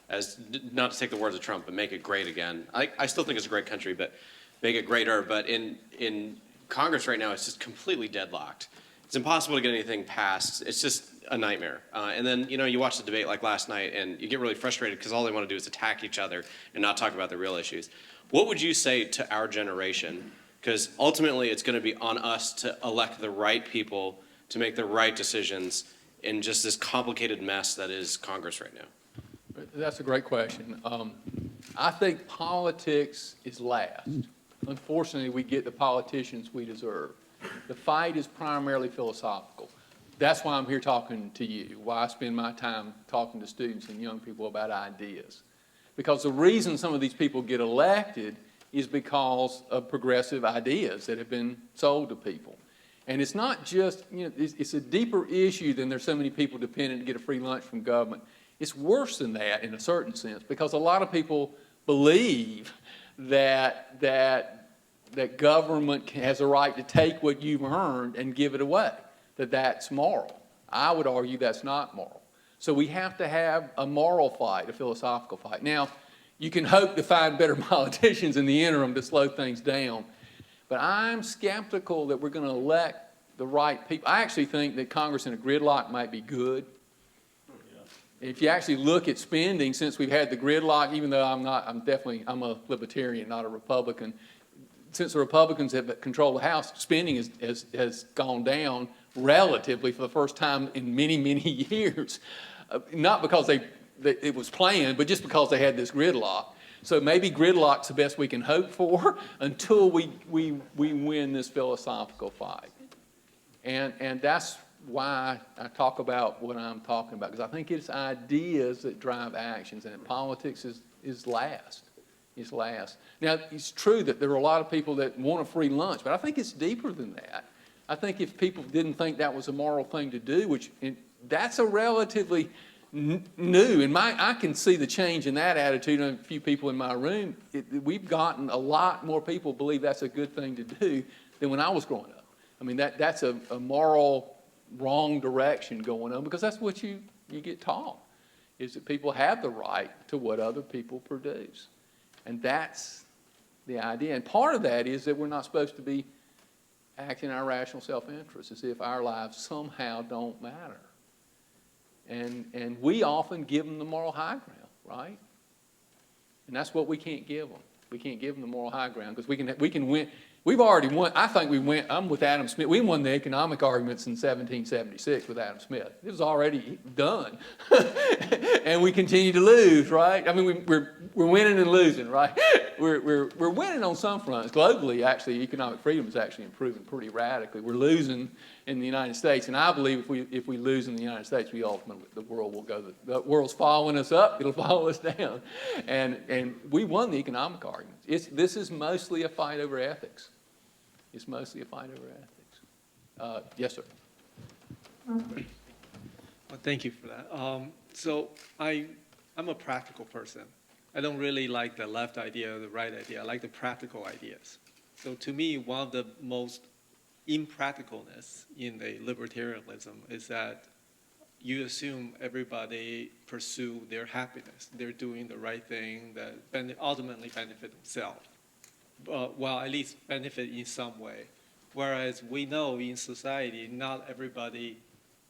[SPEAKER 4] as not to take the words of Trump, but make it great again. I still think it's a great country, but make it greater. But in Congress right now, it's just completely deadlocked. it's impossible to get anything passed. It's just a nightmare. And then, you watch the debate like last night and you get really frustrated because all they want to do is attack each other and not talk about the real issues. What would you say to our generation? Because ultimately it's going to be on us to elect the right people to make the right decisions in just this complicated mess that is Congress right now.
[SPEAKER 2] That's a great question. I think politics is last. Unfortunately, we get the politicians we deserve. The fight is primarily philosophical. That's why I'm here talking to you, why I spend my time talking to students and young people about ideas. Because the reason some of these people get elected is because of progressive ideas that have been sold to people. And it's not just, it's a deeper issue than there's so many people dependent to get a free lunch from government. It's worse than that in a certain sense, because a lot of people believe that government has a right to take what you've earned and give it away, that's moral. I would argue that's not moral. So we have to have a moral fight, a philosophical fight. Now, you can hope to find better politicians in the interim to slow things down, but I'm skeptical that we're going to elect the right people. I actually think that Congress in a gridlock might be good. If you actually look at spending, since we've had the gridlock, even though I'm a libertarian, not a Republican, since the Republicans have controlled the House, spending has gone down relatively for the first time in many, many years. Not because it was planned, but just because they had this gridlock. So maybe gridlock's the best we can hope for until we win this philosophical fight. And that's why I talk about what I'm talking about, because I think it's ideas that drive actions, and politics is last. It's last. Now, it's true that there are a lot of people that want a free lunch, but I think it's deeper than that. I think if people didn't think that was a moral thing to do, that's a relatively new, and I can see the change in that attitude in a few people in my room. We've gotten a lot more people believe that's a good thing to do than when I was growing up. I mean, that's a moral wrong direction going on, because that's what you get taught, is that people have the right to what other people produce. And that's the idea. And part of that is that we're not supposed to be acting in our rational self-interest as if our lives somehow don't matter. And we often give them the moral high ground, right? And that's what we can't give them. We can't give them the moral high ground, because we can win. We've already won. I think we went. I'm with Adam Smith. We won the economic arguments in 1776 with Adam Smith. It was already done, and we continue to lose, right? I mean, we're winning and losing, right? We're winning on some fronts. Globally, actually, economic freedom is actually improving pretty radically. We're losing in the United States, and I believe if we lose in the United States, the world will go. The world's following us up. It'll follow us down, and we won the economic arguments. This is mostly a fight over ethics. It's mostly a fight over ethics. Yes, sir.
[SPEAKER 5] Well, thank you for that. So I'm a practical person. I don't really like the left idea or the right idea. I like the practical ideas. So to me, one of the most impracticalness in the libertarianism is that you assume everybody pursue their happiness. They're doing the right thing that ultimately benefit themselves. Well, at least benefit in some way. Whereas we know in society, not everybody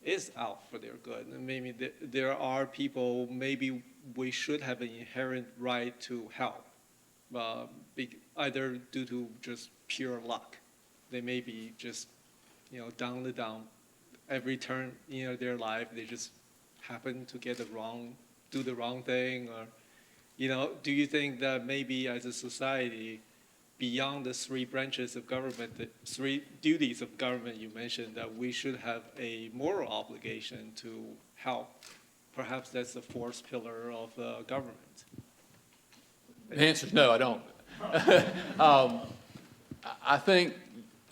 [SPEAKER 5] is out for their good. And maybe there are people, maybe we should have an inherent right to help, either due to just pure luck. They may be just, down the down. Every turn in their life, they just happen to do the wrong thing, or, do you think that maybe as a society, beyond the three branches of government, the three duties of government you mentioned, that we should have a moral obligation to help? Perhaps that's the fourth pillar of government.
[SPEAKER 2] The answer is no, I don't.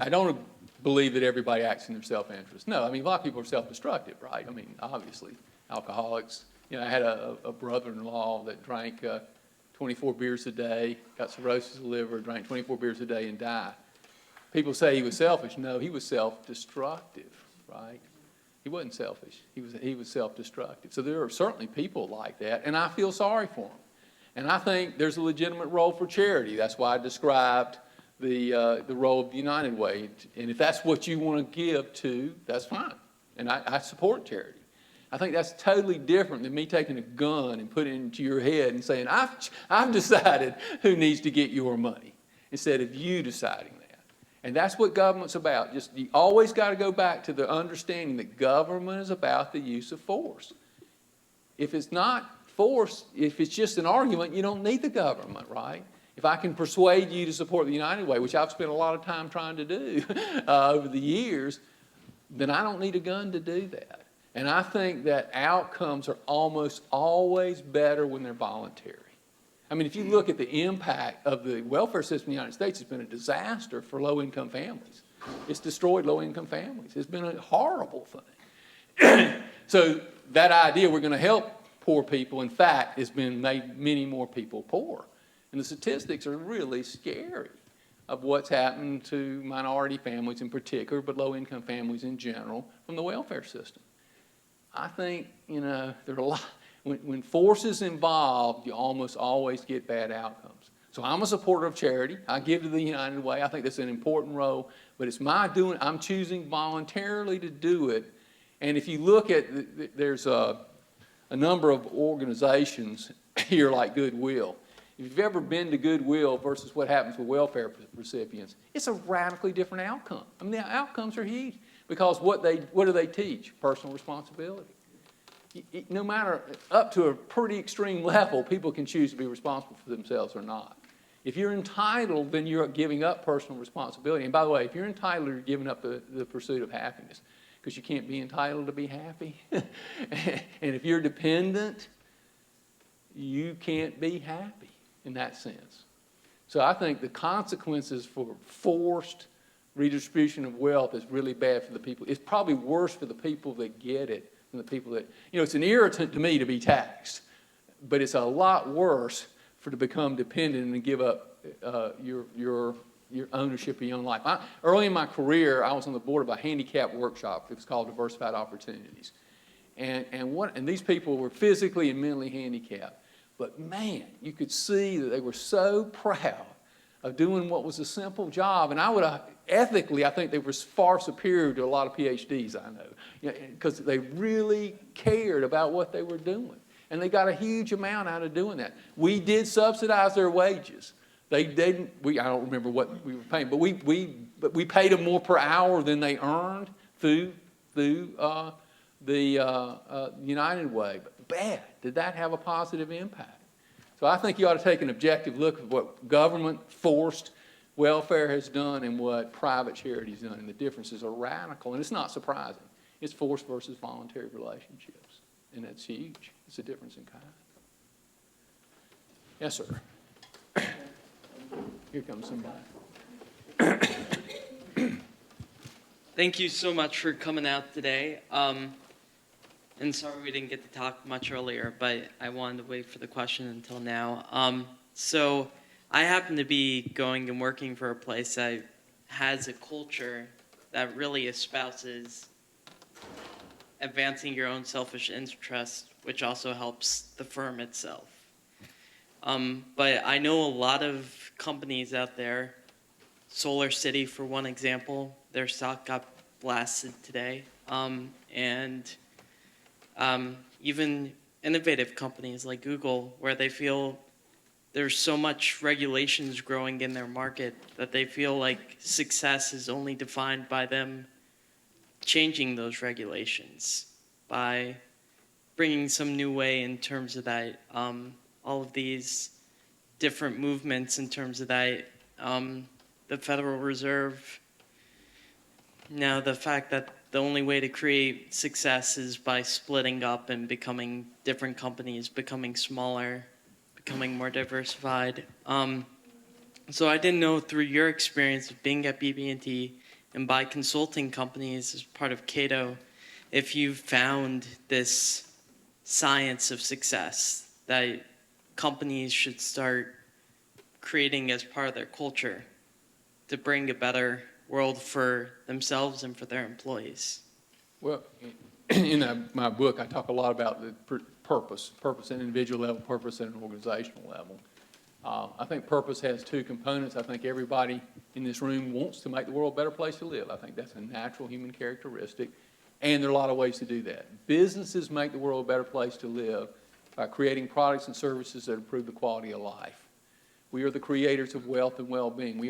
[SPEAKER 2] I don't believe that everybody acts in their self-interest. No, I mean, a lot of people are self-destructive, right? I mean, obviously, alcoholics. I had a brother-in-law that drank 24 beers a day, got cirrhosis of the liver, drank 24 beers a day and died. People say he was selfish. No, he was self-destructive, right? He wasn't selfish. He was self-destructive. So there are certainly people like that, and I feel sorry for them. And I think there's a legitimate role for charity. That's why I described the role of the United Way. And if that's what you want to give to, that's fine. And I support charity. I think that's totally different than me taking a gun and putting it into your head and saying, I've decided who needs to get your money, instead of you deciding that. And that's what government's about. Just, you always got to go back to the understanding that government is about the use of force. If it's not force, if it's just an argument, you don't need the government, right? If I can persuade you to support the United Way, which I've spent a lot of time trying to do over the years, then I don't need a gun to do that. And I think that outcomes are almost always better when they're voluntary. I mean, if you look at the impact of the welfare system in the United States, it's been a disaster for low-income families. It's destroyed low-income families. It's been a horrible thing. So that idea we're going to help poor people, in fact, has been made many more people poor. And the statistics are really scary of what's happened to minority families in particular, but low-income families in general, from the welfare system. I think, there are a lot, when force is involved, you almost always get bad outcomes. So I'm a supporter of charity. I give to the United Way. I think that's an important role, but it's my doing. I'm choosing voluntarily to do it. And if you look at, there's a number of organizations here like Goodwill. If you've ever been to Goodwill versus what happens with welfare recipients, it's a radically different outcome. I mean, the outcomes are huge because what do they teach? Personal responsibility. No matter, up to a pretty extreme level, people can choose to be responsible for themselves or not. If you're entitled, then you're giving up personal responsibility. And by the way, if you're entitled, you're giving up the pursuit of happiness, because you can't be entitled to be happy. And if you're dependent, you can't be happy in that sense. So I think the consequences for forced redistribution of wealth is really bad for the people. It's probably worse for the people that get it than the people that, it's an irritant to me to be taxed, but it's a lot worse to become dependent and give up your ownership of your own life. Early in my career, I was on the board of a handicap workshop. It was called Diversified Opportunities. And these people were physically and mentally handicapped. But man, you could see that they were so proud of doing what was a simple job. And ethically, I think they were far superior to a lot of PhDs I know, because they really cared about what they were doing. And they got a huge amount out of doing that. We did subsidize their wages. They didn't, I don't remember what we were paying, but we paid them more per hour than they earned through the United Way. But bad, did that have a positive impact? So I think you ought to take an objective look at what government forced welfare has done and what private charity has done, and the differences are radical, and it's not surprising. It's forced versus voluntary relationships, and that's huge. It's a difference in kind. Yes, sir. Here comes somebody.
[SPEAKER 6] Thank you so much for coming out today. And sorry we didn't get to talk much earlier, but I wanted to wait for the question until now. So I happen to be going and working for a place that has a culture that really espouses advancing your own selfish interests, which also helps the firm itself. But I know a lot of companies out there, Solar City for one example, their stock got blasted today. Even innovative companies like Google, where they feel there's so much regulations growing in their market that they feel like success is only defined by them changing those regulations, by bringing some new way in terms of that, all of these different movements in terms of that, the Federal Reserve. Now, the fact that the only way to create success is by splitting up and becoming different companies, becoming smaller, becoming more diversified. So I didn't know, through your experience of being at BB&T and by consulting companies as part of Kaito, if you found this science of success that companies should start creating as part of their culture to bring a better world for themselves and for their employees.
[SPEAKER 2] Well, in my book, I talk a lot about the purpose at an individual level, purpose at an organizational level. I think purpose has two components. I think everybody in this room wants to make the world a better place to live. I think that's a natural human characteristic, and there are a lot of ways to do that. Businesses make the world a better place to live by creating products and services that improve the quality of life. We are the creators of wealth and well-being.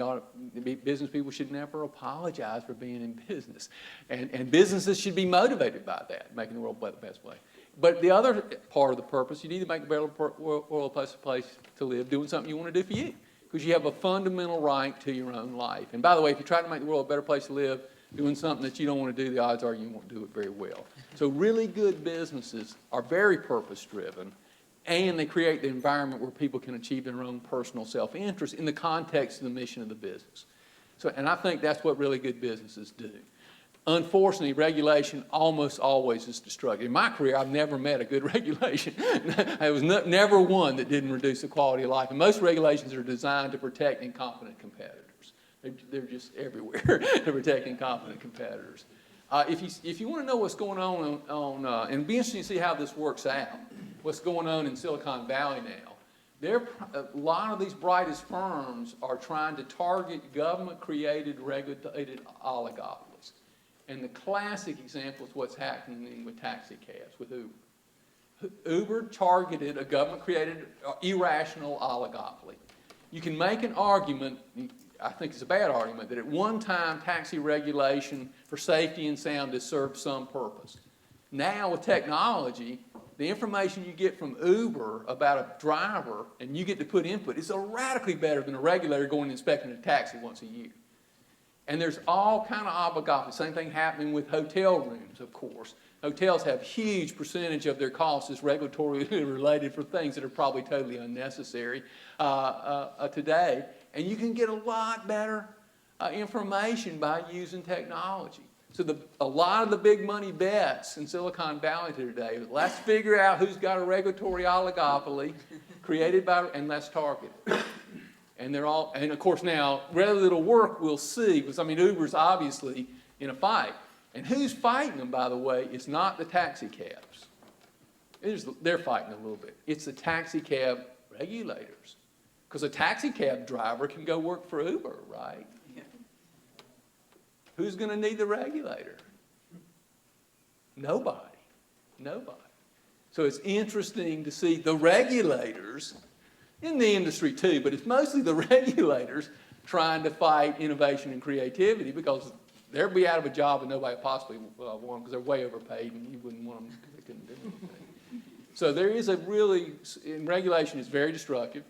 [SPEAKER 2] Business people should never apologize for being in business. And businesses should be motivated by that, making the world the best way. But the other part of the purpose, you need to make the world a place to live, doing something you want to do for you. Because you have a fundamental right to your own life. And by the way, if you try to make the world a better place to live, doing something that you don't want to do, the odds are you won't do it very well. So really good businesses are very purpose-driven, and they create the environment where people can achieve their own personal self-interest in the context of the mission of the business. And I think that's what really good businesses do. Unfortunately, regulation almost always is destructive. In my career, I've never met a good regulation. There was never one that didn't reduce the quality of life. And most regulations are designed to protect incompetent competitors. They're just everywhere to protect incompetent competitors. If you want to know what's going on, and it'd be interesting to see how this works out, what's going on in Silicon Valley now. A lot of these brightest firms are trying to target government-created, regulated oligopolies. And the classic example is what's happening with taxi cabs, with Uber. Uber targeted a government-created irrational oligopoly. You can make an argument, I think it's a bad argument, that at one time taxi regulation for safety and sound has served some purpose. Now with technology, the information you get from Uber about a driver and you get to put input is radically better than a regulator going and inspecting a taxi once a year. And there's all kind of oligopoly. Same thing happening with hotel rooms, of course. Hotels have a huge percentage of their costs is regulatorily related for things that are probably totally unnecessary today. And you can get a lot better information by using technology. So a lot of the big money bets in Silicon Valley today, let's figure out who's got a regulatory oligopoly created by, and let's target it. And of course now, whether it'll work, we'll see, because I mean, Uber's obviously in a fight. And who's fighting them, by the way, is not the taxi cabs. They're fighting a little bit. It's the taxi cab regulators. Because a taxi cab driver can go work for Uber, right? Who's going to need the regulator? Nobody. Nobody. So it's interesting to see the regulators, in the industry too, but it's mostly the regulators trying to fight innovation and creativity because they'll be out of a job and nobody possibly want them because they're way overpaid and you wouldn't want them because they couldn't do anything. So there is and regulation is very destructive.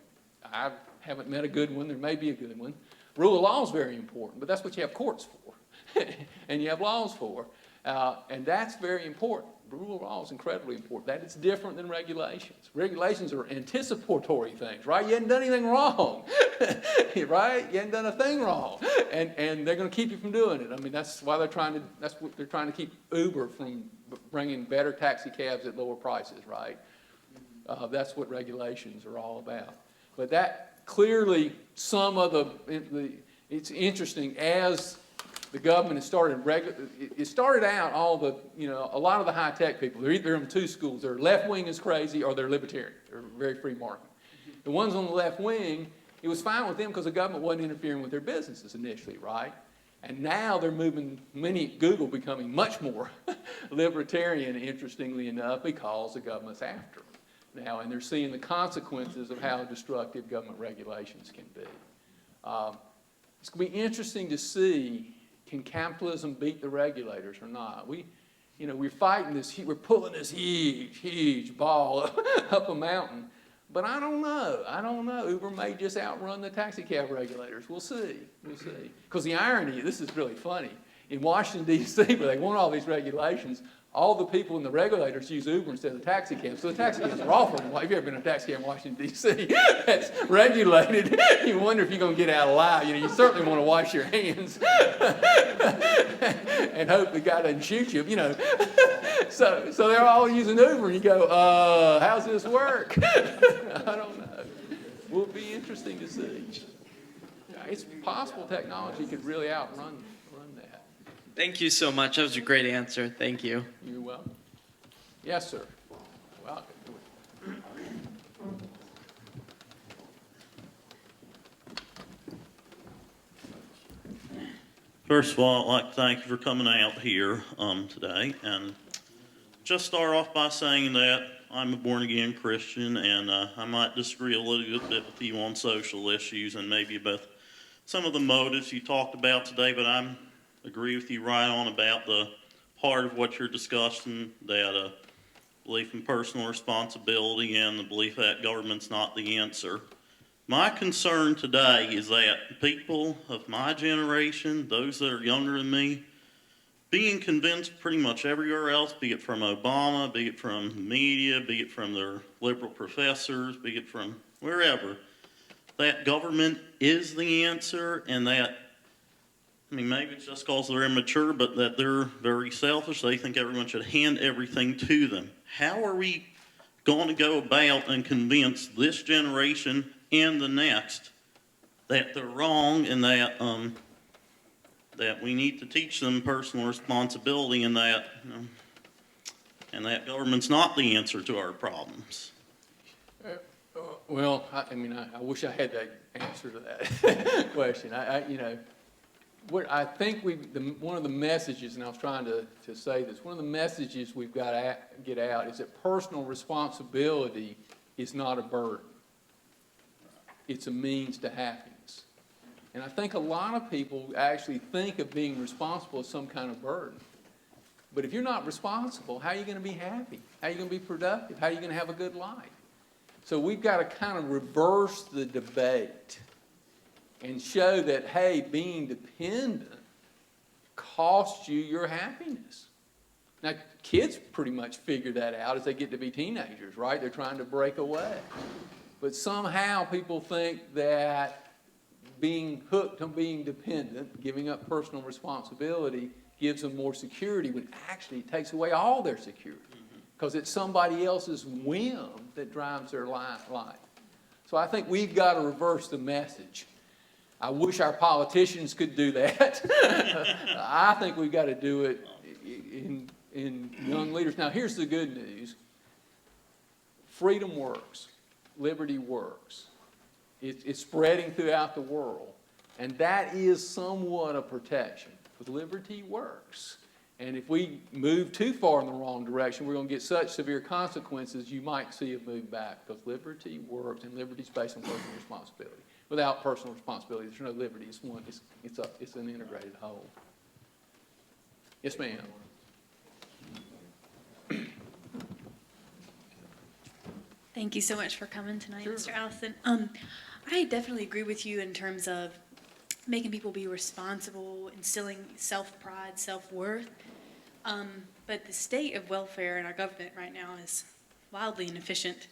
[SPEAKER 2] I haven't met a good one. There may be a good one. Rule of law is very important, but that's what you have courts for and you have laws for. And that's very important. Rule of law is incredibly important. That is different than regulations. Regulations are anticipatory things, right? You hadn't done anything wrong, right? You hadn't done a thing wrong, and they're going to keep you from doing it. I mean, that's why that's what they're trying to keep Uber from bringing better taxi cabs at lower prices, right? That's what regulations are all about. But that clearly, some of it's interesting as the government has started, it started out a lot of the high-tech people, they're either in two schools. They're left-wing is crazy or they're libertarian. They're very free market. The ones on the left wing, it was fine with them because the government wasn't interfering with their businesses initially, right? And now they're moving, Google becoming much more libertarian, interestingly enough, because the government's after them now, and they're seeing the consequences of how destructive government regulations can be. It's going to be interesting to see, can capitalism beat the regulators or not? We're fighting this, we're pulling this huge ball up a mountain, but I don't know. Uber may just outrun the taxi cab regulators. We'll see. Because the irony, this is really funny, in Washington, D.C., where they want all these regulations, all the people in the regulators use Uber instead of taxi cabs. So the taxi cabs are awful. If you've ever been in a taxi cab in Washington, D.C., that's regulated. You wonder if you're going to get out alive. You certainly want to wash your hands and hope the guy doesn't shoot you. So they're all using Uber, and you go, how's this work? I don't know. Will be interesting to see. It's possible technology could really outrun that.
[SPEAKER 6] Thank you so much. That was a great answer. Thank you.
[SPEAKER 2] You're welcome. Yes, sir. Welcome.
[SPEAKER 7] First of all, I'd like to thank you for coming out here today, and just start off by saying that I'm a born-again Christian, and I might disagree a little bit with you on social issues and maybe about some of the motives you talked about today, but I agree with you right on about the part of what you're discussing, that belief in personal responsibility and the belief that government's not the answer. My concern today is that people of my generation, those that are younger than me, being convinced pretty much everywhere else, be it from Obama, be it from the media, be it from their liberal professors, be it from wherever, that government is the answer, and that, I mean, maybe it's just because they're immature, but that they're very selfish. They think everyone should hand everything to them. How are we going to go about and convince this generation and the next that they're wrong, and that that we need to teach them personal responsibility, and that and that government's not the answer to our problems?
[SPEAKER 2] Well, I wish I had the answer to that question. What I think one of the messages, and I was trying to say this, one of the messages we've got to get out is that personal responsibility is not a burden. It's a means to happiness. And I think a lot of people actually think of being responsible as some kind of burden. But if you're not responsible, how are you going to be happy? How are you going to be productive? How are you going to have a good life? So we've got to kind of reverse the debate and show that, hey, being dependent costs you your happiness. Now, kids pretty much figure that out as they get to be teenagers, right? They're trying to break away. But somehow people think that being hooked on being dependent, giving up personal responsibility, gives them more security, when actually it takes away all their security. Because it's somebody else's whim that drives their life. So I think we've got to reverse the message. I wish our politicians could do that. I think we've got to do it in young leaders. Now, here's the good news. Freedom works. Liberty works. It's spreading throughout the world. And that is somewhat a protection. But liberty works. And if we move too far in the wrong direction, we're going to get such severe consequences, you might see it move back. Because liberty works, and liberty is based on personal responsibility. Without personal responsibility, there's no liberty. It's an integrated whole. Yes, ma'am.
[SPEAKER 8] Thank you so much for coming tonight,
[SPEAKER 2] Sure.
[SPEAKER 8] Mr. Allison. I definitely agree with you in terms of making people be responsible, instilling self-pride, self-worth. But the state of welfare in our government right now is wildly inefficient.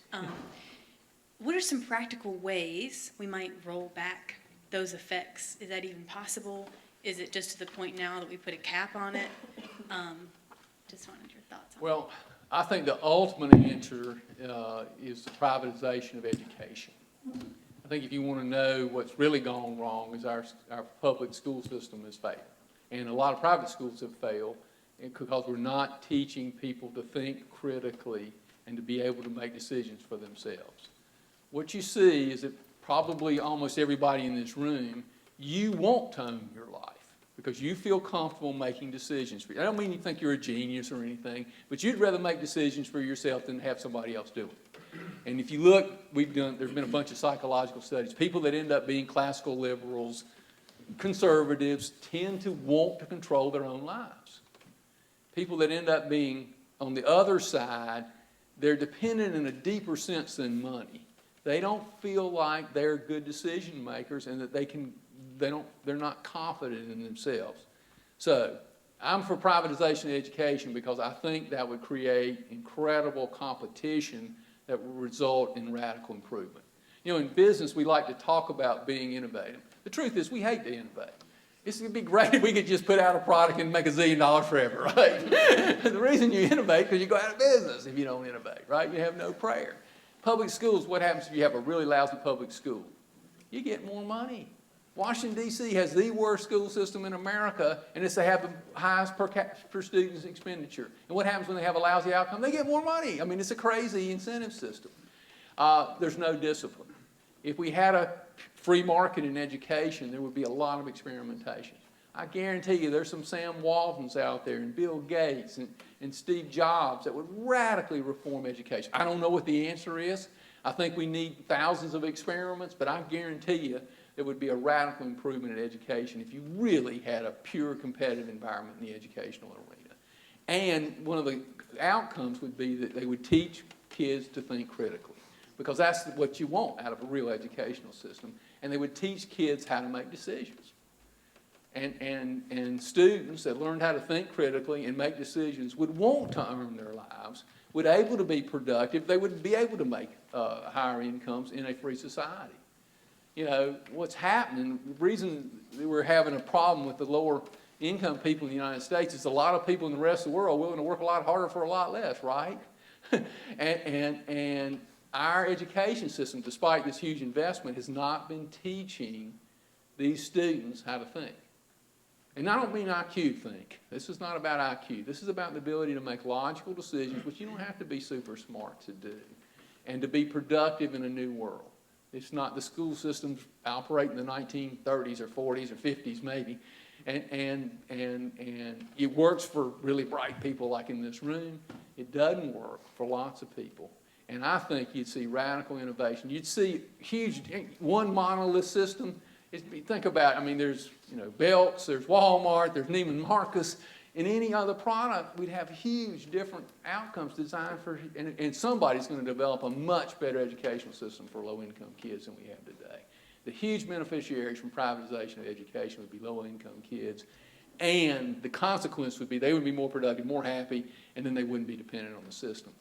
[SPEAKER 8] What are some practical ways we might roll back those effects? Is that even possible? Is it just to the point now that we put a cap on it? Just wanted your thoughts on that.
[SPEAKER 2] Well, I think the ultimate answer is the privatization of education. I think if you want to know what's really gone wrong is our public school system has failed. And a lot of private schools have failed because we're not teaching people to think critically and to be able to make decisions for themselves. What you see is that probably almost everybody in this room, you want to own your life because you feel comfortable making decisions. I don't mean you think you're a genius or anything, but you'd rather make decisions for yourself than have somebody else do it. And if you look, there's been a bunch of psychological studies. People that end up being classical liberals, conservatives, tend to want to control their own lives. People that end up being on the other side, they're dependent in a deeper sense than money. They don't feel like they're good decision makers and that they're not confident in themselves. So I'm for privatization of education because I think that would create incredible competition that will result in radical improvement. You know, in business, we like to talk about being innovative. The truth is we hate to innovate. It would be great if we could just put out a product and make $1 zillion forever, right? The reason you innovate is because you go out of business if you don't innovate, right? You have no prayer. Public schools, what happens if you have a really lousy public school? You get more money. Washington, D.C. has the worst school system in America, and they have the highest per student expenditure. And what happens when they have a lousy outcome? They get more money. I mean, it's a crazy incentive system. There's no discipline. If we had a free market in education, there would be a lot of experimentation. I guarantee you there's some Sam Waltons out there and Bill Gates and Steve Jobs that would radically reform education. I don't know what the answer is. I think we need thousands of experiments, but I guarantee you there would be a radical improvement in education if you really had a pure competitive environment in the educational arena. And one of the outcomes would be that they would teach kids to think critically, because that's what you want out of a real educational system. And they would teach kids how to make decisions. And students that learned how to think critically and make decisions would want to earn their lives, would able to be productive, they would be able to make higher incomes in a free society. You know, what's happening, the reason that we're having a problem with the lower income people in the United States is a lot of people in the rest of the world willing to work a lot harder for a lot less, right? and our education system, despite this huge investment, has not been teaching these students how to think. And I don't mean IQ think. This is not about IQ. This is about the ability to make logical decisions, which you don't have to be super smart to do, and to be productive in a new world. It's not the school systems operate in the 1930s or 40s or 50s maybe, and it works for really bright people like in this room. It doesn't work for lots of people. And I think you'd see radical innovation. You'd see huge, one monolith system. Think about, I mean, there's, you know, Belk's, there's Walmart, there's Neiman Marcus. In any other product, we'd have huge different outcomes designed for, and somebody's going to develop a much better educational system for low-income kids than we have today. The huge beneficiaries from privatization of education would be low-income kids, and the consequence would be they would be more productive, more happy, and then they wouldn't be dependent on the system.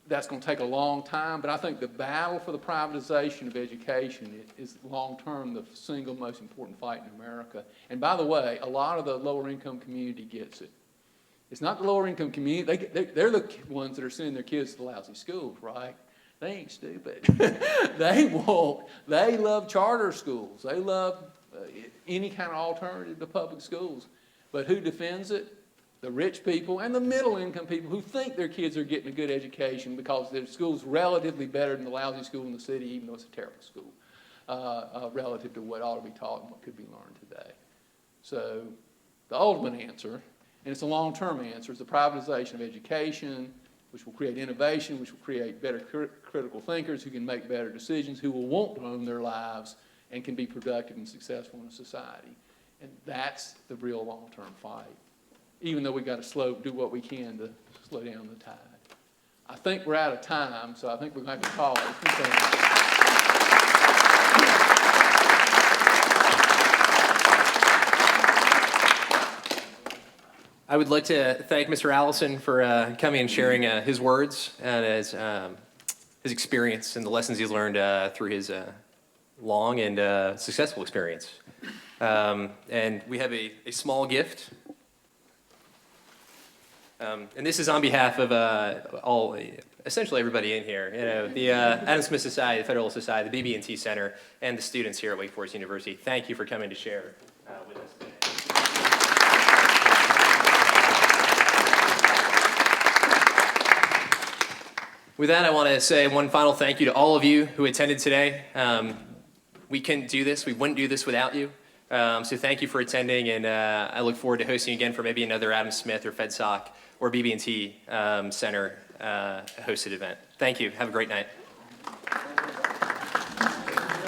[SPEAKER 2] That's going to take a long time, but I think the battle for the privatization of education is long-term the single most important fight in America. And by the way, a lot of the lower-income community gets it. It's not the lower-income community. They're the ones that are sending their kids to lousy schools, right? They ain't stupid. They love charter schools. They love any kind of alternative to public schools. But who defends it? The rich people and the middle-income people who think their kids are getting a good education because their school's relatively better than the lousy school in the city, even though it's a terrible school, relative to what ought to be taught and what could be learned today. So the ultimate answer, and it's a long-term answer, is the privatization of education, which will create innovation, which will create better critical thinkers who can make better decisions, who will want to own their lives and can be productive and successful in a society. And that's the real long-term fight, even though we've got to do what we can to slow down the tide. I think we're out of time, so I think we're going to have to call it.
[SPEAKER 1] I would like to thank Mr. Allison for coming and sharing his words and his experience and the lessons he's learned through his long and successful experience. And we have a small gift. And this is on behalf of essentially everybody in here. You know, the Adam Smith Society, the Federalist Society, the BB&T Center, and the students here at Wake Forest University. Thank you for coming to share with us today. With that, I want to say one final thank you to all of you who attended today. We couldn't do this. We wouldn't do this without you. So thank you for attending, and I look forward to hosting you again for maybe another Adam Smith or FedSoc or BB&T Center hosted event. Thank you. Have a great night.